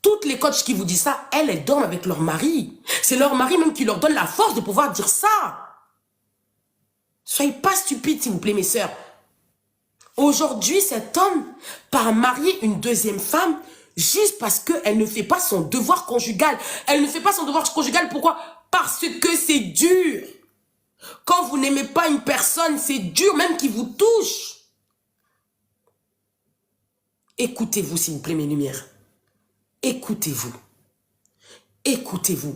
Toutes les coachs qui vous disent ça, elles dorment avec leur mari. C'est leur mari même qui leur donne la force de pouvoir dire ça. Soyez pas stupides, s'il vous plaît, mes sœurs. Aujourd'hui, cet homme part marier une deuxième femme juste parce qu'elle ne fait pas son devoir conjugal. Elle ne fait pas son devoir conjugal, pourquoi? Parce que c'est dur. Quand vous n'aimez pas une personne, c'est dur, même qui vous touche. Écoutez-vous, s'il vous plaît, mes lumières. Écoutez-vous. Écoutez-vous.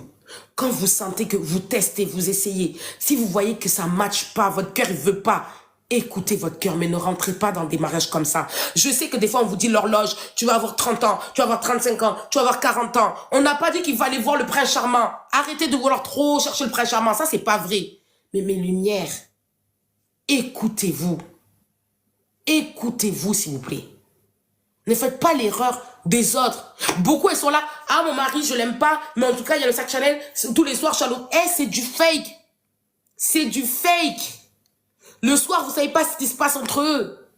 Quand vous sentez que vous testez, vous essayez, si vous voyez que ça ne matche pas, votre cœur ne veut pas, écoutez votre cœur, mais ne rentrez pas dans des mariages comme ça. Je sais que des fois, on vous dit l'horloge, tu vas avoir 30 ans, tu vas avoir 35 ans, tu vas avoir 40 ans. On n'a pas dit qu'il fallait voir le prince charmant. Arrêtez de vouloir trop chercher le prince charmant, ça, c'est pas vrai. Mais mes lumières, écoutez-vous. Écoutez-vous, s'il vous plaît. Ne faites pas l'erreur des autres. Beaucoup, elles sont là. Ah, mon mari, je l'aime pas. Mais en tout cas, il y a le sac Chanel. Tous les soirs, Charlotte. Eh, c'est du fake. C'est du fake. Le soir, vous savez pas ce qui se passe entre eux.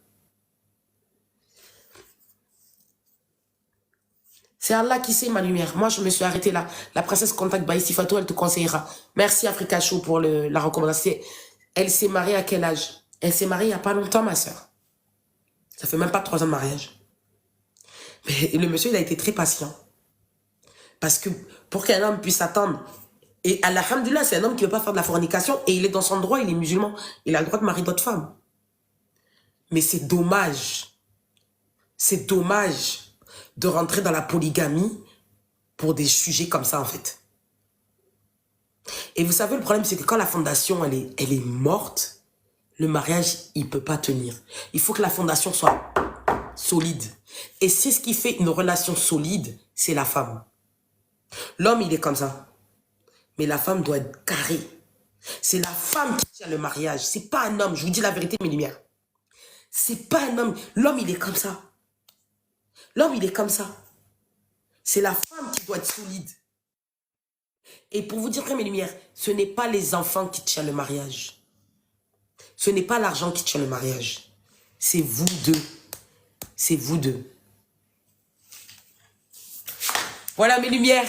C'est Allah qui sait, ma lumière. Moi, je me suis arrêtée là. La princesse Contact by Sifato, elle te conseillera. Merci, Africa Show, pour la recommandation. Elle s'est mariée à quel âge? Elle s'est mariée il n'y a pas longtemps, ma soeur. Ça fait même pas 3 ans de mariage. Mais le monsieur, il a été très patient. Parce que pour qu'un homme puisse attendre, et alhamdoulilah, c'est un homme qui ne veut pas faire de la fornication, et il est dans son droit, il est musulman, il a le droit de marier d'autres femmes. Mais c'est dommage de rentrer dans la polygamie pour des sujets comme ça, en fait. Et vous savez, le problème, c'est que quand la fondation, elle est morte, le mariage, il ne peut pas tenir. Il faut que la fondation soit solide. Et c'est ce qui fait une relation solide, c'est la femme. L'homme, il est comme ça. Mais la femme doit être carrée. C'est la femme qui tient le mariage. C'est pas un homme. Je vous dis la vérité, mes lumières. C'est pas un homme. L'homme, il est comme ça. L'homme, il est comme ça. C'est la femme qui doit être solide. Et pour vous dire que, mes lumières, ce n'est pas les enfants qui tiennent le mariage. Ce n'est pas l'argent qui tient le mariage. C'est vous deux. C'est vous deux. Voilà, mes lumières.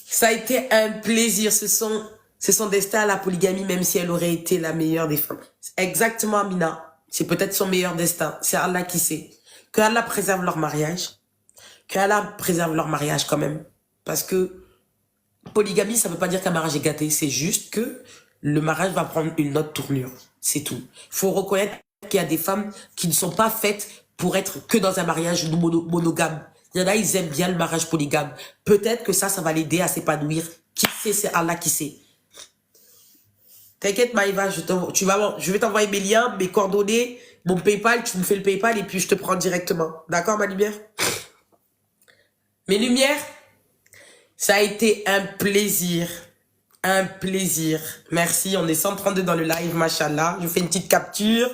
Ça a été un plaisir. C'est son destin à la polygamie, même si elle aurait été la meilleure des femmes. Exactement, Amina. C'est peut-être son meilleur destin. C'est Allah qui sait. Que Allah préserve leur mariage. Que Allah préserve leur mariage quand même. Parce que polygamie, ça ne veut pas dire qu'un mariage est gâté. C'est juste que le mariage va prendre une autre tournure. C'est tout. Il faut reconnaître qu'il y a des femmes qui ne sont pas faites pour être que dans un mariage monogame. Il y en a, ils aiment bien le mariage polygame. Peut-être que ça va l'aider à s'épanouir. Qui sait, c'est Allah qui sait. T'inquiète, Maïva, je vais t'envoyer mes liens, mes coordonnées, mon PayPal, tu me fais le PayPal et puis je te prends directement. D'accord, ma lumière? Mes lumières, ça a été un plaisir. Un plaisir. Merci, on est 132 dans le live, machallah. Je fais une petite capture.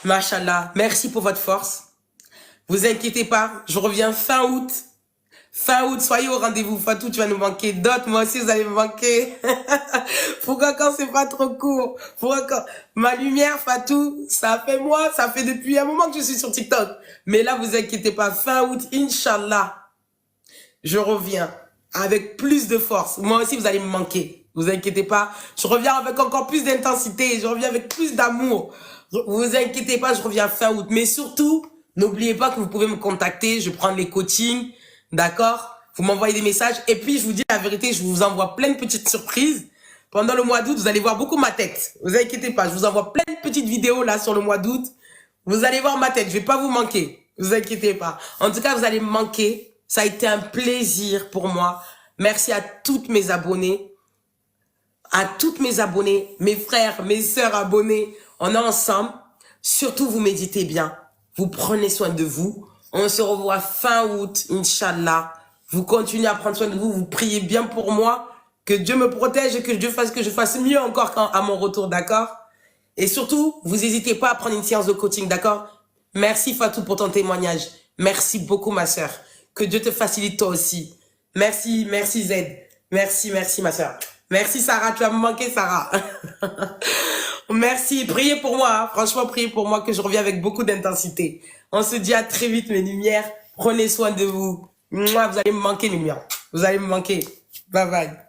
Machallah, merci pour votre force. Vous inquiétez pas, je reviens fin août. Fin août, soyez au rendez-vous. Fatou, tu vas nous manquer. D'autres, moi aussi, vous allez me manquer. Pourquoi quand c'est pas trop court? Pourquoi quand... Ma lumière, Fatou, ça fait depuis un moment que je suis sur TikTok. Mais là, vous inquiétez pas. Fin août, Inch'Allah, je reviens avec plus de force. Moi aussi, vous allez me manquer. Vous inquiétez pas. Je reviens avec encore plus d'intensité. Je reviens avec plus d'amour. Vous inquiétez pas, je reviens fin août. Mais surtout, n'oubliez pas que vous pouvez me contacter. Je prends les coachings. D'accord? Vous m'envoyez des messages. Et puis, je vous dis la vérité, je vous envoie plein de petites surprises. Pendant le mois d'août, vous allez voir beaucoup ma tête. Vous inquiétez pas, je vous envoie plein de petites vidéos là sur le mois d'août. Vous allez voir ma tête, je vais pas vous manquer. Vous inquiétez pas. En tout cas, vous allez me manquer. Ça a été un plaisir pour moi. Merci à toutes mes abonnées. À toutes mes abonnées, mes frères, mes sœurs abonnés. On est ensemble. Surtout, vous méditez bien. Vous prenez soin de vous. On se revoit fin août, Inch'Allah. Vous continuez à prendre soin de vous. Vous priez bien pour moi. Que Dieu me protège et que je fasse mieux encore à mon retour, d'accord? Et surtout, vous n'hésitez pas à prendre une séance de coaching, d'accord? Merci Fatou pour ton témoignage. Merci beaucoup, ma sœur. Que Dieu te facilite toi aussi. Merci, merci Z. Merci, merci, ma sœur. Merci Sarah, tu vas me manquer, Sarah. Merci, priez pour moi, hein. Franchement, priez pour moi que je reviens avec beaucoup d'intensité. On se dit à très vite, mes lumières. Prenez soin de vous. Mouah, vous allez me manquer, mes lumières. Vous allez me manquer. Bye bye.